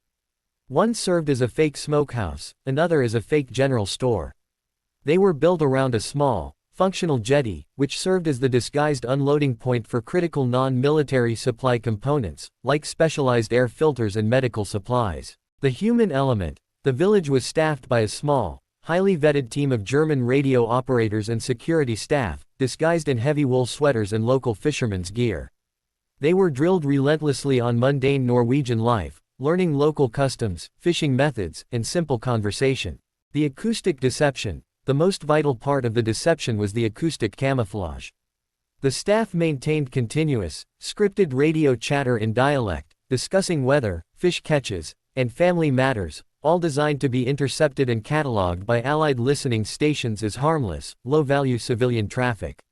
One served as a fake smokehouse, another as a fake general store. They were built around a small, functional jetty, which served as the disguised unloading point for critical non-military supply components, like specialized air filters and medical supplies. The human element. The village was staffed by a small, highly vetted team of German radio operators and security staff, disguised in heavy wool sweaters and local fishermen's gear. They were drilled relentlessly on mundane Norwegian life, learning local customs, fishing methods, and simple conversation. The acoustic deception. The most vital part of the deception was the acoustic camouflage. The staff maintained continuous, scripted radio chatter in dialect, discussing weather, fish catches, and family matters, all designed to be intercepted and catalogued by Allied listening stations as harmless, low-value civilian traffic.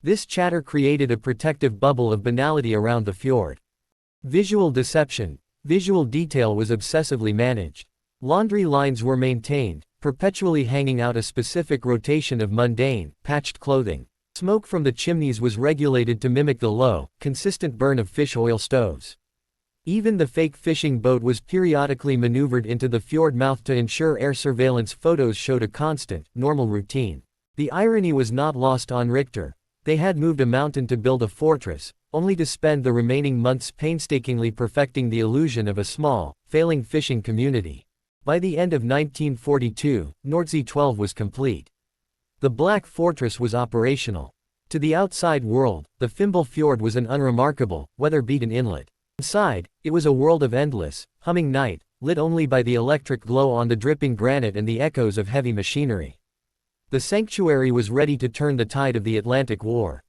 This chatter created a protective bubble of banality around the fjord. Visual deception. Visual detail was obsessively managed. Laundry lines were maintained, perpetually hanging out a specific rotation of mundane, patched clothing. Smoke from the chimneys was regulated to mimic the low, consistent burn of fish oil stoves. Even the fake fishing boat was periodically maneuvered into the fjord mouth to ensure air surveillance photos showed a constant, normal routine. The irony was not lost on Richter. They had moved a mountain to build a fortress, only to spend the remaining months painstakingly perfecting the illusion of a small, failing fishing community. By the end of 1942, Nordsee 12 was complete. The Black Fortress was operational. To the outside world, the Fimbul Fjord was an unremarkable, weather-beaten inlet. Inside, it was a world of endless, humming night, lit only by the electric glow on the dripping granite and the echoes of heavy machinery. The sanctuary was ready to turn the tide of the Atlantic War.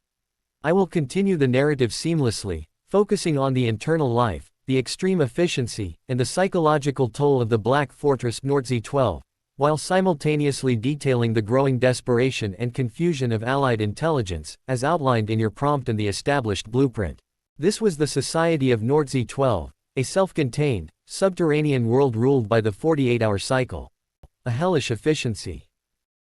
I will continue the narrative seamlessly, focusing on the internal life, the extreme efficiency, and the psychological toll of the Black Fortress Nordsee 12, while simultaneously detailing the growing desperation and confusion of Allied intelligence, as outlined in your prompt and the established blueprint. This was the Society of Nordsee 12, a self-contained, subterranean world ruled by the 48-hour cycle. A hellish efficiency.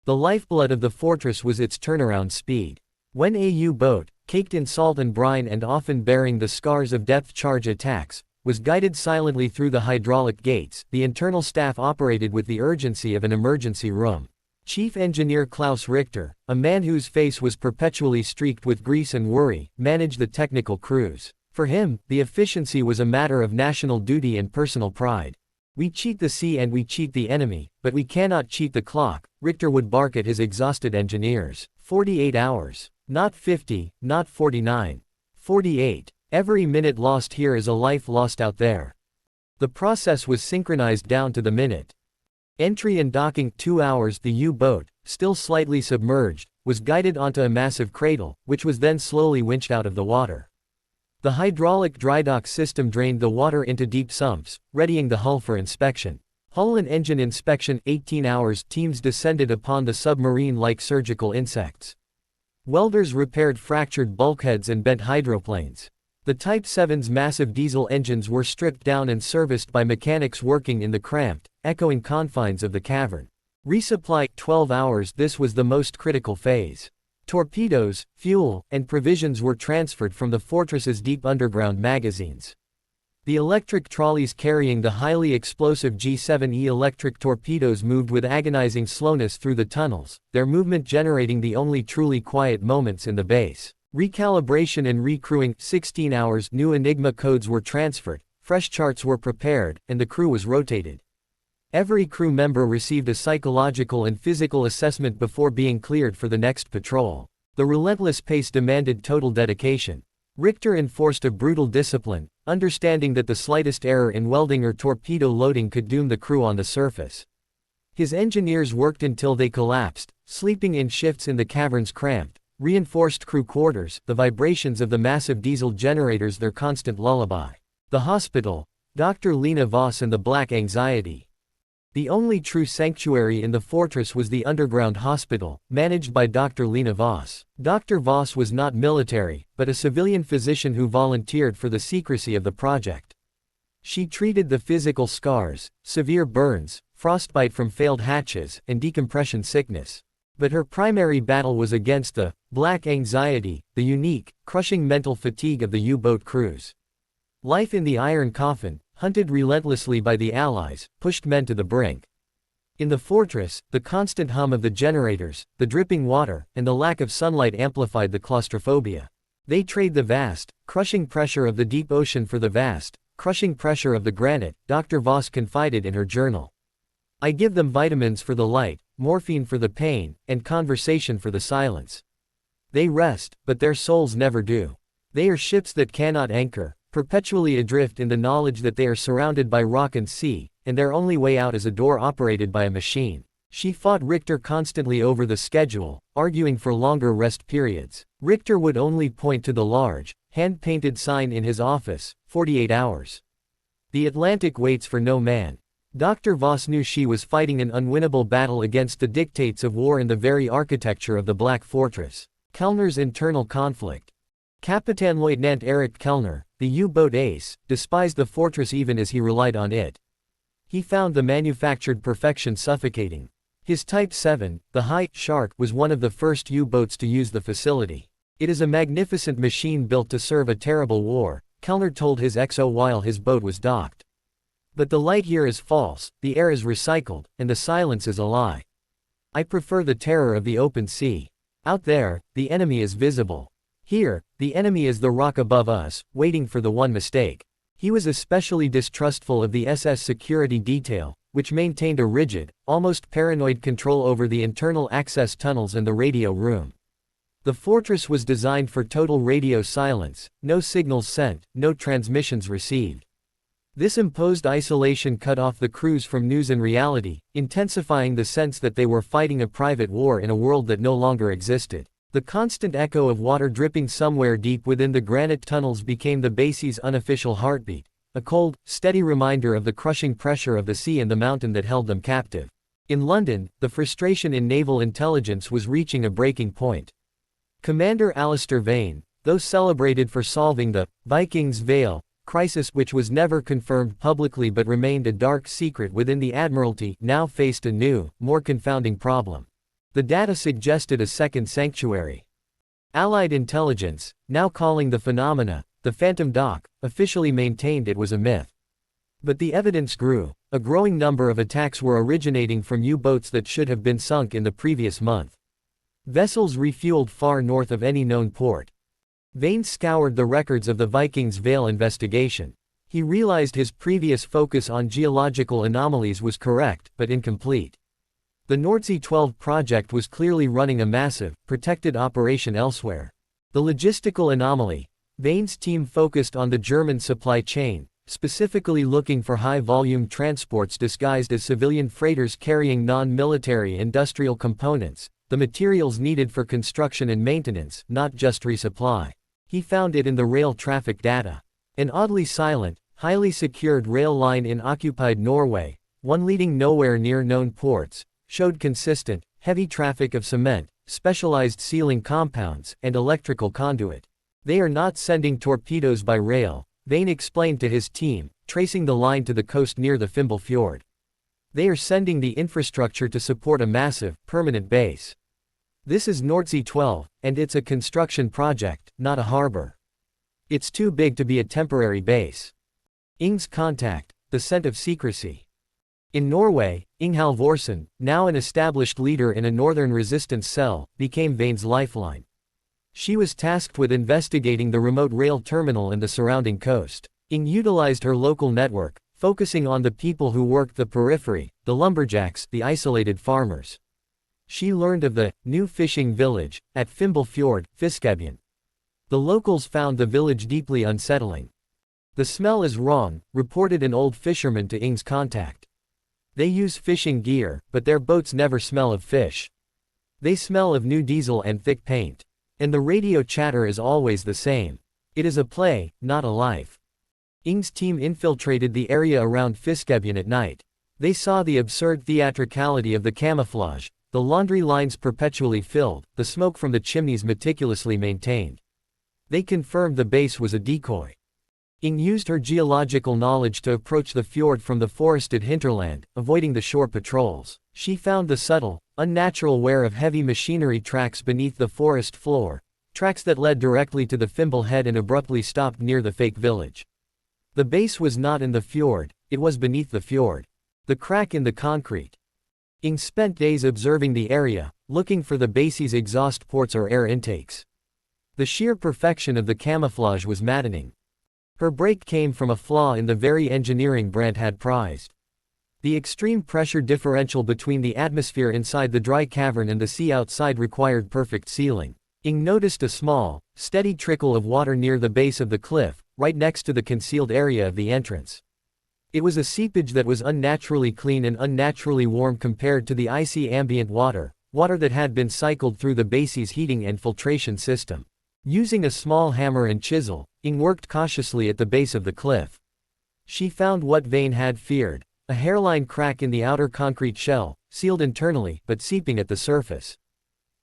The lifeblood of the fortress was its turnaround speed. When a U-boat, caked in salt and brine and often bearing the scars of depth-charge attacks, was guided silently through the hydraulic gates, the internal staff operated with the urgency of an emergency room. Chief Engineer Klaus Richter, a man whose face was perpetually streaked with grease and worry, managed the technical crews. For him, the efficiency was a matter of national duty and personal pride. "We cheat the sea and we cheat the enemy, but we cannot cheat the clock," Richter would bark at his exhausted engineers. 48 hours. Not 50, not 49. 48. Every minute lost here is a life lost out there. The process was synchronized down to the minute. Entry and docking 2 hours. The U-boat, still slightly submerged, was guided onto a massive cradle, which was then slowly winched out of the water. The hydraulic drydock system drained the water into deep sumps, readying the hull for inspection. Hull and engine inspection 18 hours. Teams descended upon the submarine like surgical insects. Welders repaired fractured bulkheads and bent hydroplanes. The Type 7's massive diesel engines were stripped down and serviced by mechanics working in the cramped, echoing confines of the cavern. Resupply 12 hours. This was the most critical phase. Torpedoes, fuel, and provisions were transferred from the fortress's deep underground magazines. The electric trolleys carrying the highly explosive G7E electric torpedoes moved with agonizing slowness through the tunnels, their movement generating the only truly quiet moments in the base. Recalibration and recrewing 16 hours. New Enigma codes were transferred, fresh charts were prepared, and the crew was rotated. Every crew member received a psychological and physical assessment before being cleared for the next patrol. The relentless pace demanded total dedication. Richter enforced a brutal discipline, understanding that the slightest error in welding or torpedo loading could doom the crew on the surface. His engineers worked until they collapsed, sleeping in shifts in the cavern's cramped, reinforced crew quarters, the vibrations of the massive diesel generators their constant lullaby. The hospital, Dr. Lena Voss and the Black Anxiety. The only true sanctuary in the fortress was the underground hospital, managed by Dr. Lena Voss. Dr. Voss was not military, but a civilian physician who volunteered for the secrecy of the project. She treated the physical scars, severe burns, frostbite from failed hatches, and decompression sickness. But her primary battle was against the black anxiety, the unique, crushing mental fatigue of the U-boat crews. Life in the iron coffin, hunted relentlessly by the Allies, pushed men to the brink. In the fortress, the constant hum of the generators, the dripping water, and the lack of sunlight amplified the claustrophobia. They trade the vast, crushing pressure of the deep ocean for the vast, crushing pressure of the granite, Dr. Voss confided in her journal. I give them vitamins for the light, morphine for the pain, and conversation for the silence. They rest, but their souls never do. They are ships that cannot anchor, perpetually adrift in the knowledge that they are surrounded by rock and sea, and their only way out is a door operated by a machine. She fought Richter constantly over the schedule, arguing for longer rest periods. Richter would only point to the large, hand-painted sign in his office, 48 hours. The Atlantic waits for no man. Dr. Voss knew she was fighting an unwinnable battle against the dictates of war and the very architecture of the Black Fortress. Kellner's internal conflict. Kapitänleutnant Erich Kellner, the U-boat ace, despised the fortress even as he relied on it. He found the manufactured perfection suffocating. His Type 7, the High Shark, was one of the first U-boats to use the facility. It is a magnificent machine built to serve a terrible war, Kellner told his XO while his boat was docked. But the light here is false, the air is recycled, and the silence is a lie. I prefer the terror of the open sea. Out there, the enemy is visible. Here, the enemy is the rock above us, waiting for the one mistake. He was especially distrustful of the SS security detail, which maintained a rigid, almost paranoid control over the internal access tunnels and the radio room. The fortress was designed for total radio silence, no signals sent, no transmissions received. This imposed isolation cut off the crews from news and reality, intensifying the sense that they were fighting a private war in a world that no longer existed. The constant echo of water dripping somewhere deep within the granite tunnels became the base's unofficial heartbeat, a cold, steady reminder of the crushing pressure of the sea and the mountain that held them captive. In London, the frustration in naval intelligence was reaching a breaking point. Commander Alistair Vane, though celebrated for solving the Viking's Vale crisis, which was never confirmed publicly but remained a dark secret within the Admiralty, now faced a new, more confounding problem. The data suggested a second sanctuary. Allied intelligence, now calling the phenomena the Phantom Dock, officially maintained it was a myth. But the evidence grew. A growing number of attacks were originating from U-boats that should have been sunk in the previous month. Vessels refueled far north of any known port. Vane scoured the records of the Viking's Vale investigation. He realized his previous focus on geological anomalies was correct, but incomplete. The Nordsee 12 project was clearly running a massive, protected operation elsewhere. The logistical anomaly. Vane's team focused on the German supply chain, specifically looking for high-volume transports disguised as civilian freighters carrying non-military industrial components, the materials needed for construction and maintenance, not just resupply. He found it in the rail traffic data. An oddly silent, highly secured rail line in occupied Norway, one leading nowhere near known ports, showed consistent, heavy traffic of cement, specialized sealing compounds, and electrical conduit. They are not sending torpedoes by rail, Vane explained to his team, tracing the line to the coast near the Fimble Fjord. They are sending the infrastructure to support a massive, permanent base. This is Nordsee 12, and it's a construction project, not a harbor. It's too big to be a temporary base. Ing's contact, the scent of secrecy. In Norway, Ing Halvorsen, now an established leader in a northern resistance cell, became Vane's lifeline. She was tasked with investigating the remote rail terminal and the surrounding coast. Ing utilized her local network, focusing on the people who worked the periphery, the lumberjacks, the isolated farmers. She learned of the new fishing village at Fimble Fjord, Fiskebyen. The locals found the village deeply unsettling. The smell is wrong, reported an old fisherman to Ing's contact. They use fishing gear, but their boats never smell of fish. They smell of new diesel and thick paint. And the radio chatter is always the same. It is a play, not a life. Ing's team infiltrated the area around Fiskebyen at night. They saw the absurd theatricality of the camouflage, the laundry lines perpetually filled, the smoke from the chimneys meticulously maintained. They confirmed the base was a decoy. Ing used her geological knowledge to approach the fjord from the forested hinterland, avoiding the shore patrols. She found the subtle, unnatural wear of heavy machinery tracks beneath the forest floor, tracks that led directly to the thimble head and abruptly stopped near the fake village. The base was not in the fjord, it was beneath the fjord. The crack in the concrete. Ing spent days observing the area, looking for the base's exhaust ports or air intakes. The sheer perfection of the camouflage was maddening. Her break came from a flaw in the very engineering Brandt had prized. The extreme pressure differential between the atmosphere inside the dry cavern and the sea outside required perfect sealing. Ing noticed a small, steady trickle of water near the base of the cliff, right next to the concealed area of the entrance. It was a seepage that was unnaturally clean and unnaturally warm compared to the icy ambient water that had been cycled through the base's heating and filtration system. Using a small hammer and chisel, Ing worked cautiously at the base of the cliff. She found what Vane had feared, a hairline crack in the outer concrete shell, sealed internally but seeping at the surface.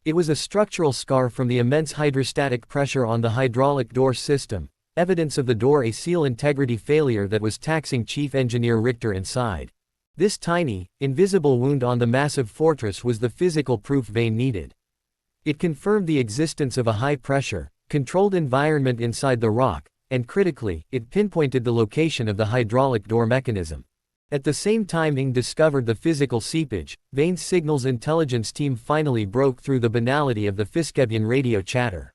It was a structural scar from the immense hydrostatic pressure on the hydraulic door system, evidence of the door seal integrity failure that was taxing Chief Engineer Richter inside. This tiny, invisible wound on the massive fortress was the physical proof Vane needed. It confirmed the existence of a high-pressure, controlled environment inside the rock, and critically, it pinpointed the location of the hydraulic door mechanism. At the same time Ing discovered the physical seepage, Vane's signals intelligence team finally broke through the banality of the Fiskebbian radio chatter.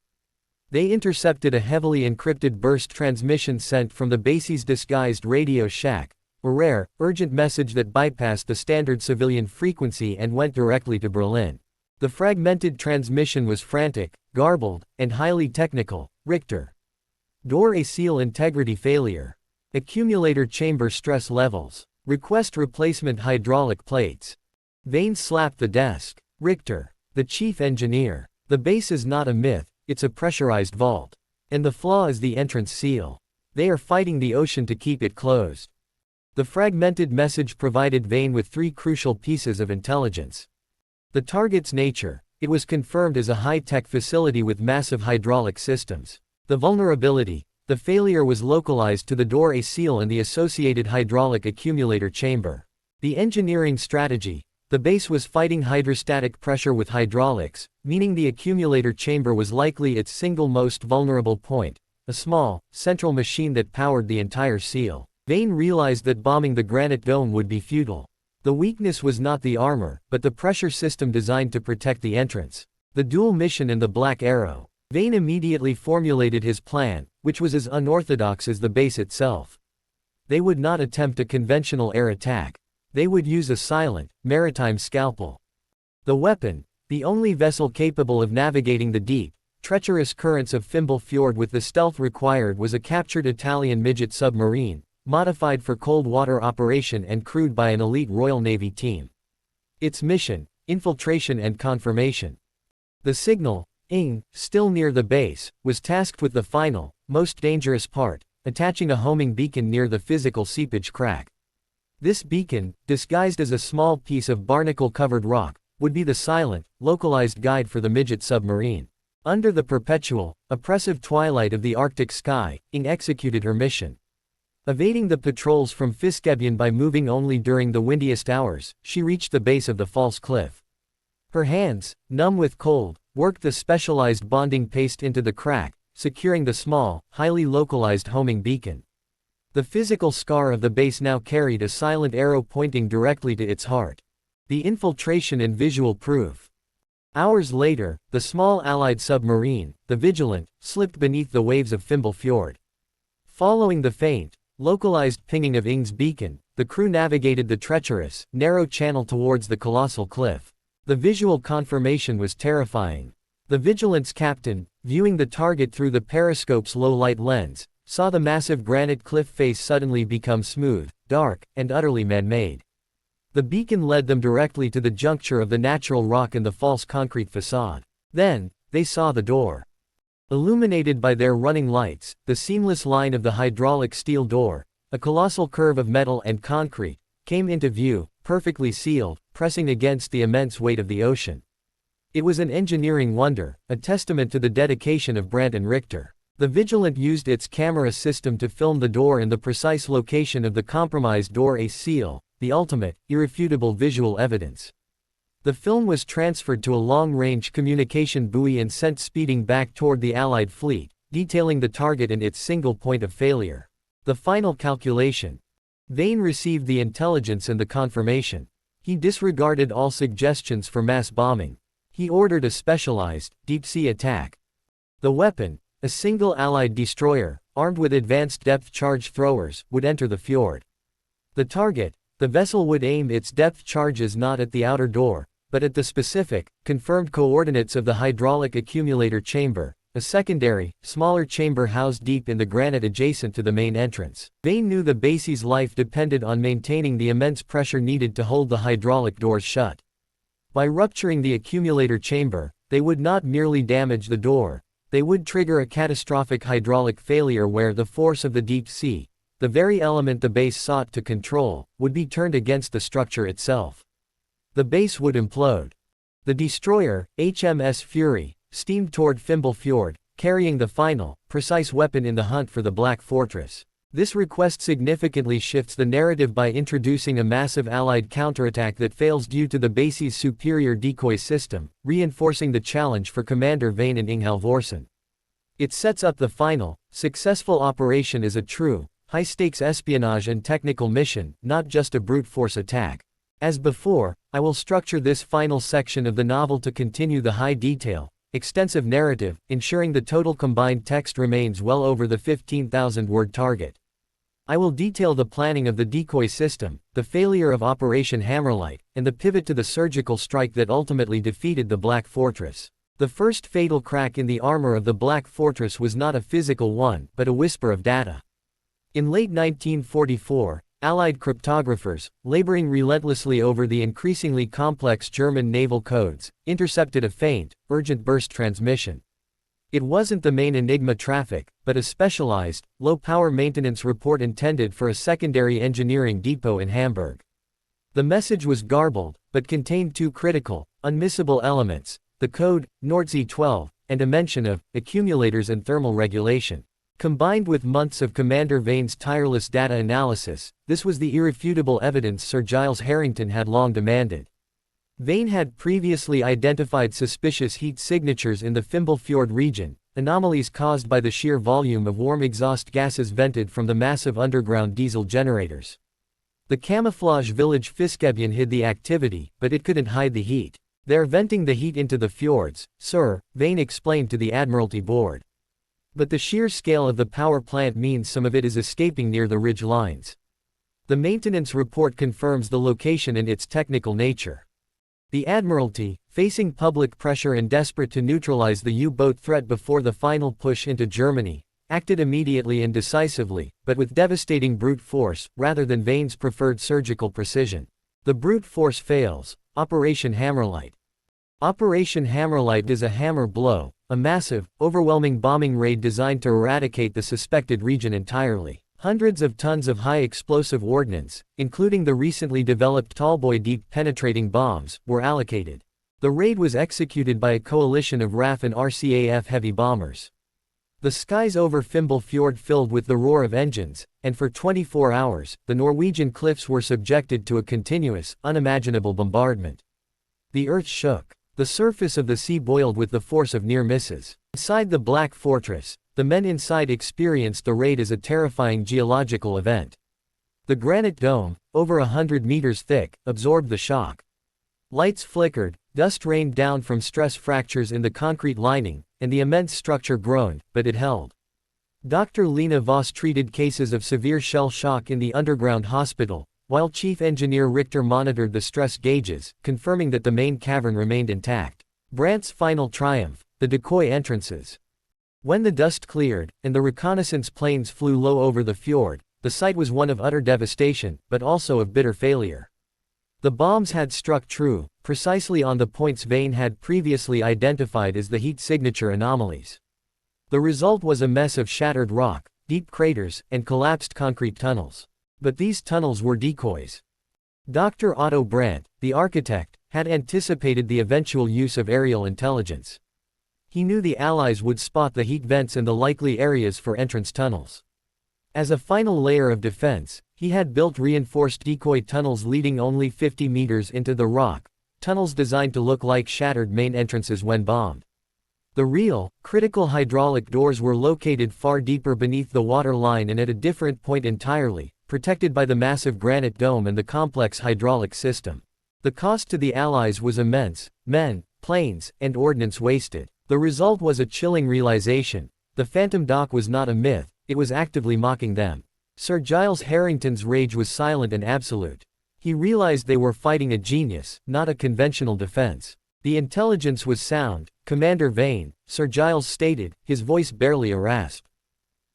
They intercepted a heavily encrypted burst transmission sent from the base's disguised radio shack, a rare, urgent message that bypassed the standard civilian frequency and went directly to Berlin. The fragmented transmission was frantic, garbled, and highly technical. Richter. Door seal integrity failure. Accumulator chamber stress levels. Request replacement hydraulic plates. Vane slapped the desk. Richter. The chief engineer. The base is not a myth, it's a pressurized vault. And the flaw is the entrance seal. They are fighting the ocean to keep it closed. The fragmented message provided Vane with 3 crucial pieces of intelligence. The target's nature. It was confirmed as a high-tech facility with massive hydraulic systems. The vulnerability. The failure was localized to the door seal and the associated hydraulic accumulator chamber. The engineering strategy. The base was fighting hydrostatic pressure with hydraulics, meaning the accumulator chamber was likely its single most vulnerable point, a small, central machine that powered the entire seal. Vane realized that bombing the granite dome would be futile. The weakness was not the armor, but the pressure system designed to protect the entrance. The dual mission and the Black Arrow. Vane immediately formulated his plan, which was as unorthodox as the base itself. They would not attempt a conventional air attack. They would use a silent, maritime scalpel. The weapon, the only vessel capable of navigating the deep, treacherous currents of Thimble Fjord with the stealth required, was a captured Italian midget submarine, modified for cold water operation and crewed by an elite Royal Navy team. Its mission, infiltration and confirmation. The signal, Ing, still near the base, was tasked with the final, most dangerous part, attaching a homing beacon near the physical seepage crack. This beacon, disguised as a small piece of barnacle-covered rock, would be the silent, localized guide for the midget submarine. Under the perpetual, oppressive twilight of the Arctic sky, Ing executed her mission. Evading the patrols from Fiskebbian by moving only during the windiest hours, she reached the base of the false cliff. Her hands, numb with cold, worked the specialized bonding paste into the crack, securing the small, highly localized homing beacon. The physical scar of the base now carried a silent arrow pointing directly to its heart. The infiltration and visual proof. Hours later, the small Allied submarine, the Vigilant, slipped beneath the waves of Thimble Fjord. Following the faint, localized pinging of Ing's beacon, the crew navigated the treacherous, narrow channel towards the colossal cliff. The visual confirmation was terrifying. The Vigilant's captain, viewing the target through the periscope's low-light lens, saw the massive granite cliff face suddenly become smooth, dark, and utterly man-made. The beacon led them directly to the juncture of the natural rock and the false concrete facade. Then, they saw the door. Illuminated by their running lights, the seamless line of the hydraulic steel door, a colossal curve of metal and concrete, came into view, perfectly sealed, pressing against the immense weight of the ocean. It was an engineering wonder, a testament to the dedication of Brandt and Richter. The Vigilant used its camera system to film the door and the precise location of the compromised door seal, the ultimate, irrefutable visual evidence. The film was transferred to a long-range communication buoy and sent speeding back toward the Allied fleet, detailing the target and its single point of failure. The final calculation. Vane received the intelligence and the confirmation. He disregarded all suggestions for mass bombing. He ordered a specialized, deep-sea attack. The weapon, a single Allied destroyer, armed with advanced depth-charge throwers, would enter the fjord. The target, the vessel would aim its depth charges not at the outer door, but at the specific, confirmed coordinates of the hydraulic accumulator chamber, a secondary, smaller chamber housed deep in the granite adjacent to the main entrance. Vane knew the base's life depended on maintaining the immense pressure needed to hold the hydraulic doors shut. By rupturing the accumulator chamber, they would not merely damage the door, they would trigger a catastrophic hydraulic failure where the force of the deep sea, the very element the base sought to control, would be turned against the structure itself. The base would implode. The destroyer, HMS Fury, steamed toward Fimble Fjord, carrying the final, precise weapon in the hunt for the Black Fortress. This request significantly shifts the narrative by introducing a massive Allied counterattack that fails due to the base's superior decoy system, reinforcing the challenge for Commander Vane and Inghalvorsen. It sets up the final, successful operation as a true, high-stakes espionage and technical mission, not just a brute force attack. As before, I will structure this final section of the novel to continue the high detail, extensive narrative, ensuring the total combined text remains well over the 15,000-word target. I will detail the planning of the decoy system, the failure of Operation Hammerlight, and the pivot to the surgical strike that ultimately defeated the Black Fortress. The first fatal crack in the armor of the Black Fortress was not a physical one, but a whisper of data. In late 1944, Allied cryptographers, laboring relentlessly over the increasingly complex German naval codes, intercepted a faint, urgent burst transmission. It wasn't the main Enigma traffic, but a specialized, low-power maintenance report intended for a secondary engineering depot in Hamburg. The message was garbled, but contained two critical, unmissable elements: the code, Nordsee 12, and a mention of accumulators and thermal regulation. Combined with months of Commander Vane's tireless data analysis, this was the irrefutable evidence Sir Giles Harrington had long demanded. Vane had previously identified suspicious heat signatures in the Fimble Fjord region, anomalies caused by the sheer volume of warm exhaust gases vented from the massive underground diesel generators. The camouflage village Fiskebyen hid the activity, but it couldn't hide the heat. "They're venting the heat into the fjords, sir," Vane explained to the Admiralty board. "But the sheer scale of the power plant means some of it is escaping near the ridge lines." The maintenance report confirms the location and its technical nature. The Admiralty, facing public pressure and desperate to neutralize the U-boat threat before the final push into Germany, acted immediately and decisively, but with devastating brute force, rather than Vane's preferred surgical precision. The brute force fails. Operation Hammerlight. Operation Hammerlight is a hammer blow, a massive, overwhelming bombing raid designed to eradicate the suspected region entirely. Hundreds of tons of high-explosive ordnance, including the recently developed Tallboy deep-penetrating bombs, were allocated. The raid was executed by a coalition of RAF and RCAF heavy bombers. The skies over Fimble Fjord filled with the roar of engines, and for 24 hours, the Norwegian cliffs were subjected to a continuous, unimaginable bombardment. The earth shook. The surface of the sea boiled with the force of near misses. Inside the Black Fortress, the men inside experienced the raid as a terrifying geological event. The granite dome, over 100 meters thick, absorbed the shock. Lights flickered, dust rained down from stress fractures in the concrete lining, and the immense structure groaned, but it held. Dr. Lena Voss treated cases of severe shell shock in the underground hospital, while Chief Engineer Richter monitored the stress gauges, confirming that the main cavern remained intact. Brandt's final triumph, the decoy entrances. When the dust cleared, and the reconnaissance planes flew low over the fjord, the sight was one of utter devastation, but also of bitter failure. The bombs had struck true, precisely on the points Vane had previously identified as the heat signature anomalies. The result was a mess of shattered rock, deep craters, and collapsed concrete tunnels. But these tunnels were decoys. Dr. Otto Brandt, the architect, had anticipated the eventual use of aerial intelligence. He knew the Allies would spot the heat vents and the likely areas for entrance tunnels. As a final layer of defense, he had built reinforced decoy tunnels leading only 50 meters into the rock, tunnels designed to look like shattered main entrances when bombed. The real, critical hydraulic doors were located far deeper beneath the water line and at a different point entirely, protected by the massive granite dome and the complex hydraulic system. The cost to the Allies was immense: men, planes, and ordnance wasted. The result was a chilling realization: the Phantom Dock was not a myth, it was actively mocking them. Sir Giles Harrington's rage was silent and absolute. He realized they were fighting a genius, not a conventional defense. The intelligence was sound, Commander Vane, Sir Giles stated, his voice barely a rasp.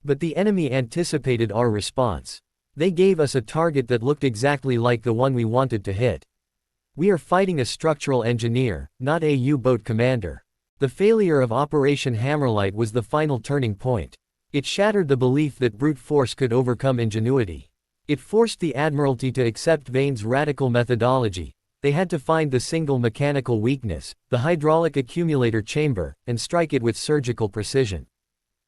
But the enemy anticipated our response. They gave us a target that looked exactly like the one we wanted to hit. We are fighting a structural engineer, not a U-boat commander. The failure of Operation Hammerlight was the final turning point. It shattered the belief that brute force could overcome ingenuity. It forced the Admiralty to accept Vane's radical methodology. They had to find the single mechanical weakness, the hydraulic accumulator chamber, and strike it with surgical precision.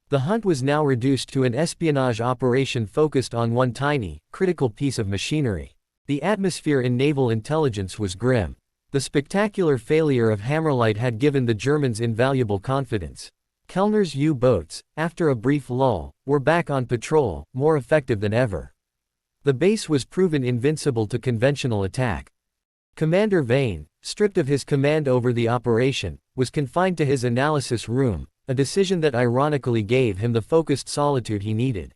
The hunt was now reduced to an espionage operation focused on one tiny, critical piece of machinery. The atmosphere in naval intelligence was grim. The spectacular failure of Hammerlight had given the Germans invaluable confidence. Kellner's U-boats, after a brief lull, were back on patrol, more effective than ever. The base was proven invincible to conventional attack. Commander Vane, stripped of his command over the operation, was confined to his analysis room, a decision that ironically gave him the focused solitude he needed.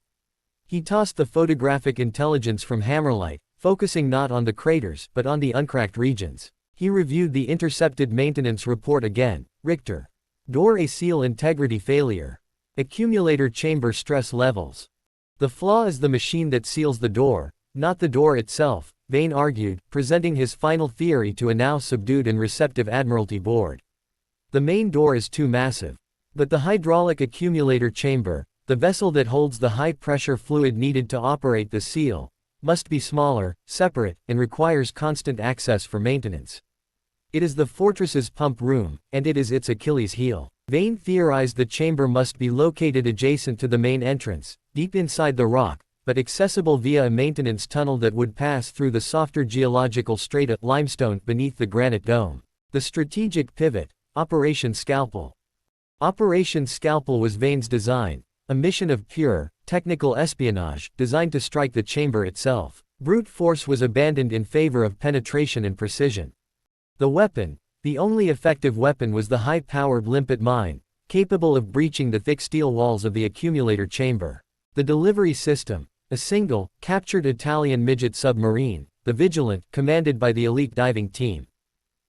He tossed the photographic intelligence from Hammerlight, focusing not on the craters but on the uncracked regions. He reviewed the intercepted maintenance report again. Richter. Door A seal integrity failure. Accumulator chamber stress levels. The flaw is the machine that seals the door, not the door itself, Vane argued, presenting his final theory to a now subdued and receptive Admiralty board. The main door is too massive. But the hydraulic accumulator chamber, the vessel that holds the high-pressure fluid needed to operate the seal, must be smaller, separate, and requires constant access for maintenance. It is the fortress's pump room, and it is its Achilles heel. Vane theorized the chamber must be located adjacent to the main entrance, deep inside the rock, but accessible via a maintenance tunnel that would pass through the softer geological strata limestone beneath the granite dome. The strategic pivot, Operation Scalpel. Operation Scalpel was Vane's design, a mission of pure, technical espionage, designed to strike the chamber itself. Brute force was abandoned in favor of penetration and precision. The weapon, the only effective weapon, was the high-powered limpet mine, capable of breaching the thick steel walls of the accumulator chamber. The delivery system, a single, captured Italian midget submarine, the Vigilant, commanded by the elite diving team.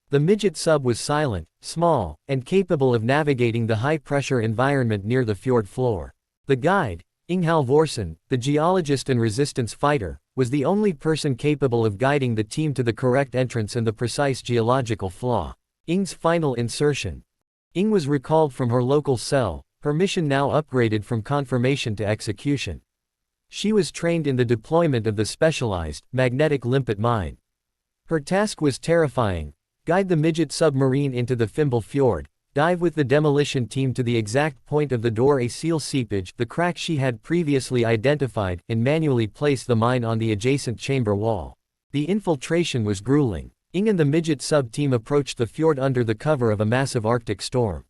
The midget sub was silent, small, and capable of navigating the high-pressure environment near the fjord floor. The guide, Inge Halvorsen, the geologist and resistance fighter, was the only person capable of guiding the team to the correct entrance and the precise geological flaw. Inge's final insertion. Inge was recalled from her local cell, her mission now upgraded from confirmation to execution. She was trained in the deployment of the specialized, magnetic limpet mine. Her task was terrifying: guide the midget submarine into the Fimble Fjord, dive with the demolition team to the exact point of the door A seal seepage, the crack she had previously identified, and manually place the mine on the adjacent chamber wall. The infiltration was grueling. Inge and the midget sub team approached the fjord under the cover of a massive Arctic storm.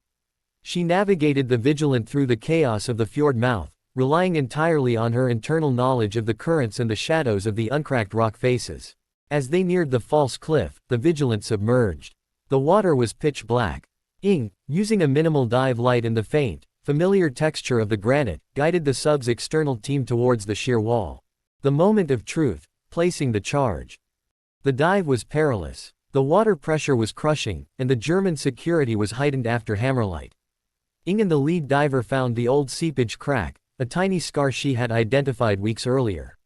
She navigated the Vigilant through the chaos of the fjord mouth, relying entirely on her internal knowledge of the currents and the shadows of the uncracked rock faces. As they neared the false cliff, the Vigilant submerged. The water was pitch black. Inge, using a minimal dive light and the faint, familiar texture of the granite, guided the sub's external team towards the sheer wall. The moment of truth, placing the charge. The dive was perilous. The water pressure was crushing, and the German security was heightened after Hammerlight. Inge and the lead diver found the old seepage crack, a tiny scar she had identified weeks earlier.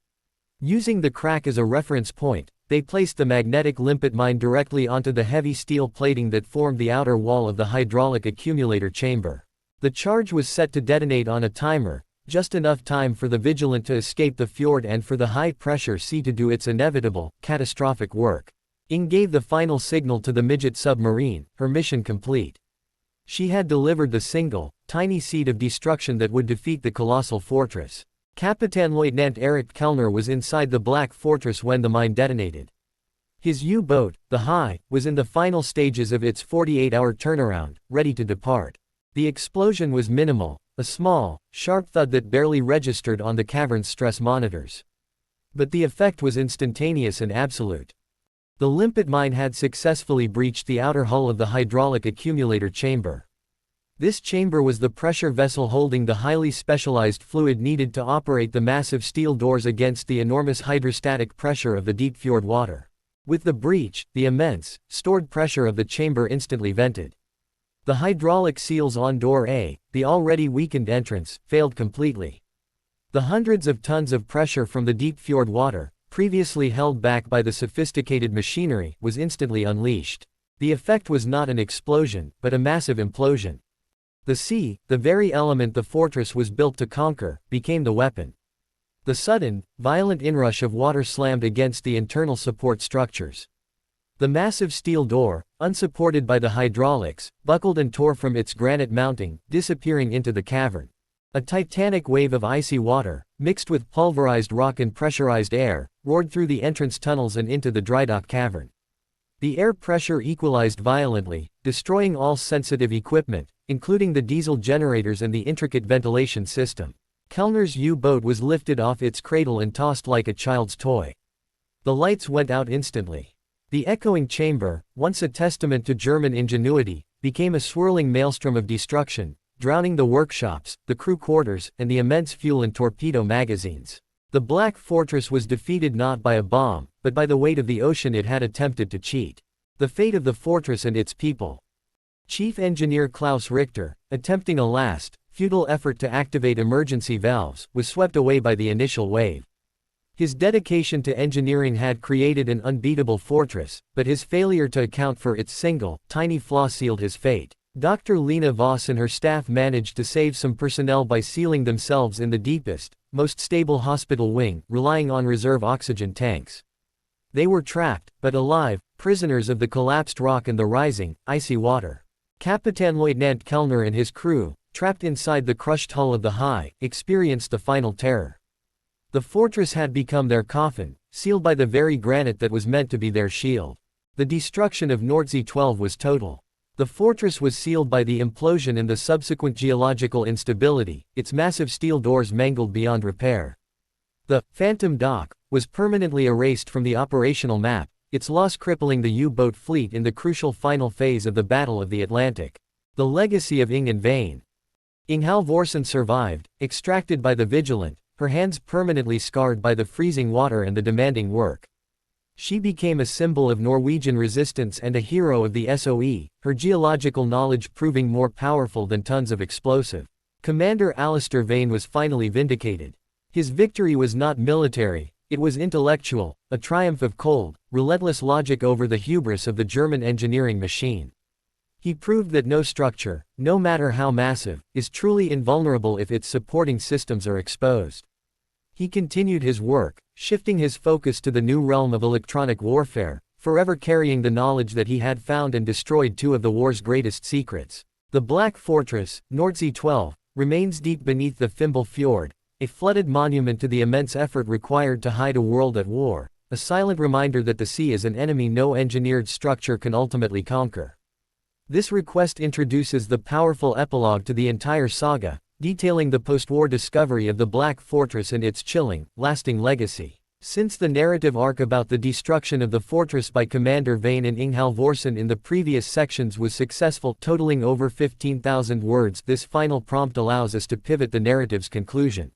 Using the crack as a reference point, they placed the magnetic limpet mine directly onto the heavy steel plating that formed the outer wall of the hydraulic accumulator chamber. The charge was set to detonate on a timer, just enough time for the Vigilant to escape the fjord and for the high-pressure sea to do its inevitable, catastrophic work. Inge gave the final signal to the midget submarine, her mission complete. She had delivered the single, tiny seed of destruction that would defeat the colossal fortress. Kapitänleutnant Erich Kellner was inside the Black Fortress when the mine detonated. His U-boat, the High, was in the final stages of its 48-hour turnaround, ready to depart. The explosion was minimal, a small, sharp thud that barely registered on the cavern's stress monitors. But the effect was instantaneous and absolute. The limpet mine had successfully breached the outer hull of the hydraulic accumulator chamber. This chamber was the pressure vessel holding the highly specialized fluid needed to operate the massive steel doors against the enormous hydrostatic pressure of the deep fjord water. With the breach, the immense, stored pressure of the chamber instantly vented. The hydraulic seals on door A, the already weakened entrance, failed completely. The hundreds of tons of pressure from the deep fjord water, previously held back by the sophisticated machinery, was instantly unleashed. The effect was not an explosion, but a massive implosion. The sea, the very element the fortress was built to conquer, became the weapon. The sudden, violent inrush of water slammed against the internal support structures. The massive steel door, unsupported by the hydraulics, buckled and tore from its granite mounting, disappearing into the cavern. A titanic wave of icy water, mixed with pulverized rock and pressurized air, roared through the entrance tunnels and into the drydock cavern. The air pressure equalized violently, destroying all sensitive equipment, including the diesel generators and the intricate ventilation system. Kellner's U-boat was lifted off its cradle and tossed like a child's toy. The lights went out instantly. The echoing chamber, once a testament to German ingenuity, became a swirling maelstrom of destruction, drowning the workshops, the crew quarters, and the immense fuel and torpedo magazines. The Black Fortress was defeated not by a bomb, but by the weight of the ocean it had attempted to cheat. The fate of the fortress and its people. Chief Engineer Klaus Richter, attempting a last, futile effort to activate emergency valves, was swept away by the initial wave. His dedication to engineering had created an unbeatable fortress, but his failure to account for its single, tiny flaw sealed his fate. Dr. Lena Voss and her staff managed to save some personnel by sealing themselves in the deepest, most stable hospital wing, relying on reserve oxygen tanks. They were trapped, but alive, prisoners of the collapsed rock and the rising, icy water. Kapitänleutnant Kellner and his crew, trapped inside the crushed hull of the High, experienced the final terror. The fortress had become their coffin, sealed by the very granite that was meant to be their shield. The destruction of Nordsee 12 was total. The fortress was sealed by the implosion and the subsequent geological instability, its massive steel doors mangled beyond repair. The Phantom Dock was permanently erased from the operational map, its loss crippling the U-boat fleet in the crucial final phase of the Battle of the Atlantic. The legacy of Ing and Vane. Ing Halvorsen survived, extracted by the Vigilant, her hands permanently scarred by the freezing water and the demanding work. She became a symbol of Norwegian resistance and a hero of the SOE, her geological knowledge proving more powerful than tons of explosive. Commander Alistair Vane was finally vindicated. His victory was not military, it was intellectual, a triumph of cold, relentless logic over the hubris of the German engineering machine. He proved that no structure, no matter how massive, is truly invulnerable if its supporting systems are exposed. He continued his work, shifting his focus to the new realm of electronic warfare, forever carrying the knowledge that he had found and destroyed two of the war's greatest secrets. The Black Fortress, Nordsee 12, remains deep beneath the Fimbul Fjord, a flooded monument to the immense effort required to hide a world at war, a silent reminder that the sea is an enemy no engineered structure can ultimately conquer. This request introduces the powerful epilogue to the entire saga, detailing the post-war discovery of the Black Fortress and its chilling, lasting legacy. Since the narrative arc about the destruction of the fortress by Commander Vane and Ing Halvorsen in the previous sections was successful, totaling over 15,000 words, this final prompt allows us to pivot the narrative's conclusion.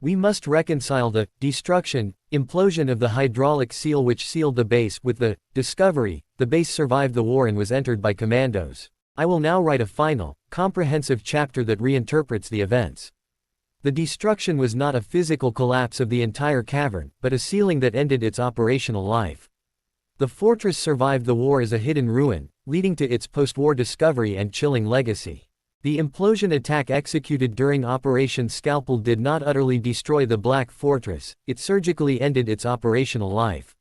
We must reconcile the destruction, implosion of the hydraulic seal which sealed the base with the discovery, the base survived the war and was entered by commandos. I will now write a final, comprehensive chapter that reinterprets the events. The destruction was not a physical collapse of the entire cavern, but a sealing that ended its operational life. The fortress survived the war as a hidden ruin, leading to its post-war discovery and chilling legacy. The implosion attack executed during Operation Scalpel did not utterly destroy the Black Fortress, it surgically ended its operational life.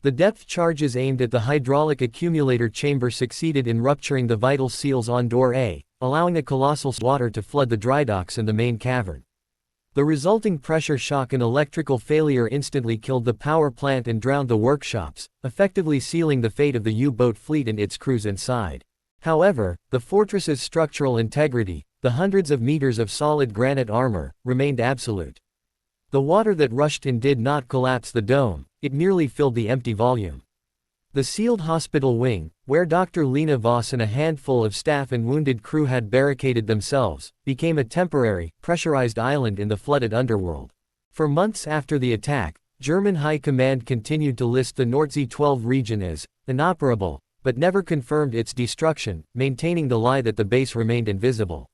The depth charges aimed at the hydraulic accumulator chamber succeeded in rupturing the vital seals on door A, allowing a colossal water to flood the drydocks and the main cavern. The resulting pressure shock and electrical failure instantly killed the power plant and drowned the workshops, effectively sealing the fate of the U-boat fleet and its crews inside. However, the fortress's structural integrity, the hundreds of meters of solid granite armor, remained absolute. The water that rushed in did not collapse the dome, it merely filled the empty volume. The sealed hospital wing, where Dr. Lena Voss and a handful of staff and wounded crew had barricaded themselves, became a temporary, pressurized island in the flooded underworld. For months after the attack, German High Command continued to list the Nordsee 12 region as inoperable, but never confirmed its destruction, maintaining the lie that the base remained invisible.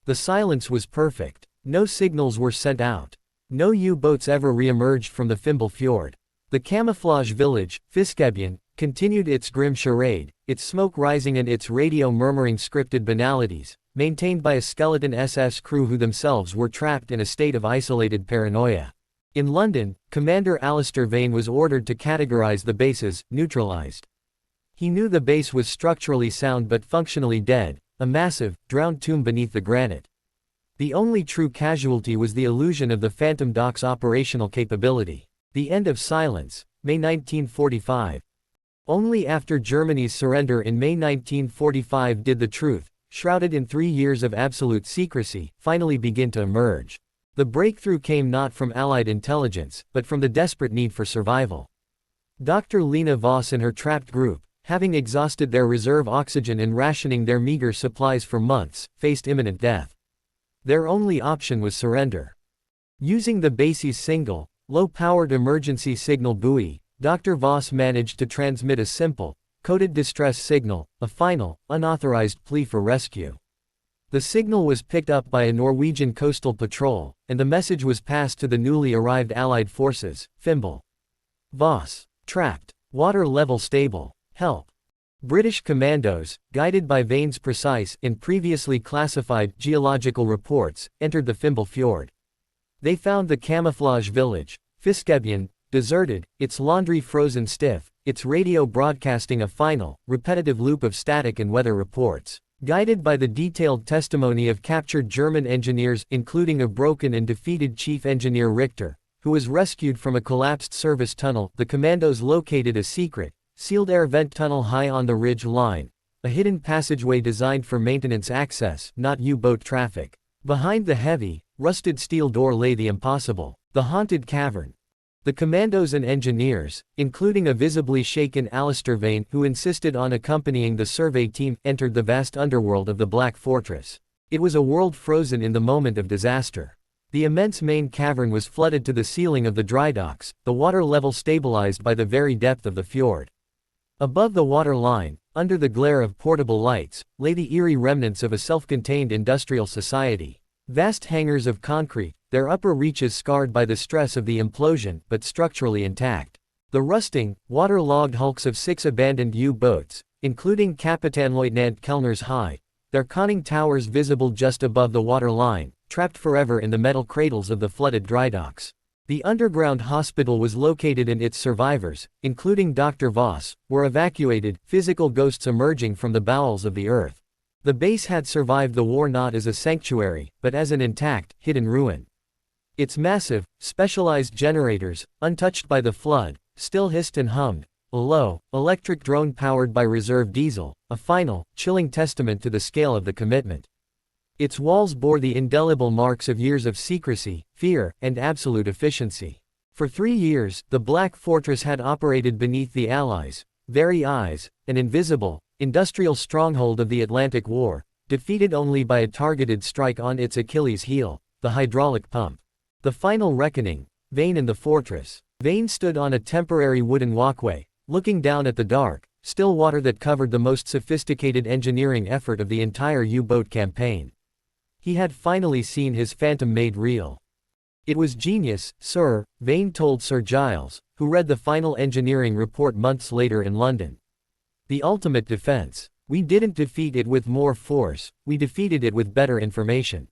The silence was perfect. No signals were sent out. No U-boats ever re-emerged from the Fimbul Fjord. The camouflage village, Fiskebyen, continued its grim charade, its smoke rising and its radio murmuring scripted banalities, maintained by a skeleton SS crew who themselves were trapped in a state of isolated paranoia. In London, Commander Alistair Vane was ordered to categorize the base as neutralized. He knew the base was structurally sound but functionally dead, a massive, drowned tomb beneath the granite. The only true casualty was the illusion of the Phantom Dock's operational capability. The end of silence, May 1945. Only after Germany's surrender in May 1945 did the truth, shrouded in 3 years of absolute secrecy, finally begin to emerge. The breakthrough came not from Allied intelligence, but from the desperate need for survival. Dr. Lena Voss and her trapped group, having exhausted their reserve oxygen and rationing their meager supplies for months, faced imminent death. Their only option was surrender. Using the base's single, low-powered emergency signal buoy, Dr. Voss managed to transmit a simple, coded distress signal, a final, unauthorized plea for rescue. The signal was picked up by a Norwegian coastal patrol, and the message was passed to the newly arrived Allied forces, Fimbul. Voss. Trapped. Water level stable. Help. British commandos, guided by Vane's precise and previously classified geological reports, entered the Fimbul Fjord. They found the camouflage village, Fiskebyen, deserted, its laundry frozen stiff, its radio broadcasting a final, repetitive loop of static and weather reports. Guided by the detailed testimony of captured German engineers, including a broken and defeated chief engineer Richter, who was rescued from a collapsed service tunnel, the commandos located a secret, sealed air vent tunnel high on the ridge line, a hidden passageway designed for maintenance access, not U-boat traffic. Behind the heavy, rusted steel door lay the impossible, the haunted cavern. The commandos and engineers, including a visibly shaken Alistair Vane who insisted on accompanying the survey team, entered the vast underworld of the Black Fortress. It was a world frozen in the moment of disaster. The immense main cavern was flooded to the ceiling of the dry docks, the water level stabilized by the very depth of the fjord. Above the water line, under the glare of portable lights, lay the eerie remnants of a self-contained industrial society. Vast hangars of concrete, their upper reaches scarred by the stress of the implosion, but structurally intact. The rusting, water-logged hulks of 6 abandoned U-boats, including Kapitanleutnant Kellner's High, their conning towers visible just above the water line, trapped forever in the metal cradles of the flooded dry docks. The underground hospital was located and its survivors, including Dr. Voss, were evacuated, physical ghosts emerging from the bowels of the earth. The base had survived the war not as a sanctuary, but as an intact, hidden ruin. Its massive, specialized generators, untouched by the flood, still hissed and hummed, a low, electric drone powered by reserve diesel, a final, chilling testament to the scale of the commitment. Its walls bore the indelible marks of years of secrecy, fear, and absolute efficiency. For 3 years, the Black Fortress had operated beneath the Allies' very eyes, an invisible, industrial stronghold of the Atlantic War, defeated only by a targeted strike on its Achilles heel, the hydraulic pump. The final reckoning, Vane and the fortress. Vane stood on a temporary wooden walkway, looking down at the dark, still water that covered the most sophisticated engineering effort of the entire U-boat campaign. He had finally seen his phantom made real. It was genius, sir, Vane told Sir Giles, who read the final engineering report months later in London. The ultimate defense. We didn't defeat it with more force, we defeated it with better information.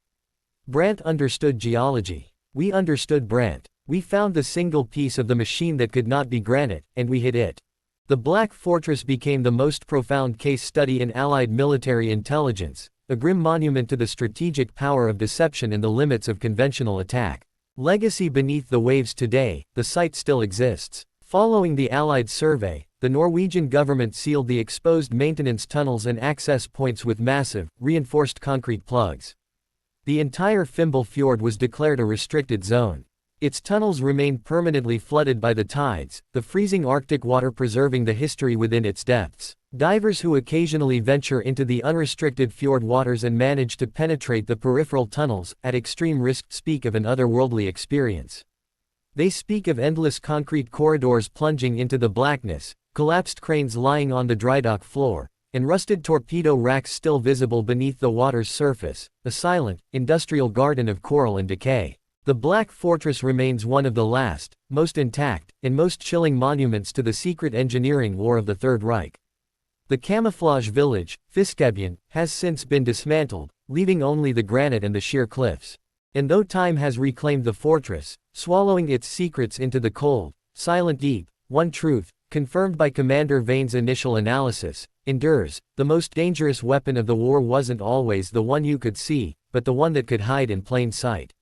Brandt understood geology. We understood Brandt. We found the single piece of the machine that could not be granite, and we hit it. The Black Fortress became the most profound case study in Allied military intelligence, a grim monument to the strategic power of deception and the limits of conventional attack. Legacy beneath the waves today, the site still exists. Following the Allied survey, the Norwegian government sealed the exposed maintenance tunnels and access points with massive, reinforced concrete plugs. The entire Fimble Fjord was declared a restricted zone. Its tunnels remained permanently flooded by the tides, the freezing Arctic water preserving the history within its depths. Divers who occasionally venture into the unrestricted fjord waters and manage to penetrate the peripheral tunnels, at extreme risk, speak of an otherworldly experience. They speak of endless concrete corridors plunging into the blackness, collapsed cranes lying on the drydock floor, and rusted torpedo racks still visible beneath the water's surface, a silent, industrial garden of coral and decay. The Black Fortress remains one of the last, most intact, and most chilling monuments to the secret engineering war of the Third Reich. The camouflage village, Fiskebyen, has since been dismantled, leaving only the granite and the sheer cliffs. And though time has reclaimed the fortress, swallowing its secrets into the cold, silent deep, one truth, confirmed by Commander Vane's initial analysis, endures: the most dangerous weapon of the war wasn't always the one you could see, but the one that could hide in plain sight.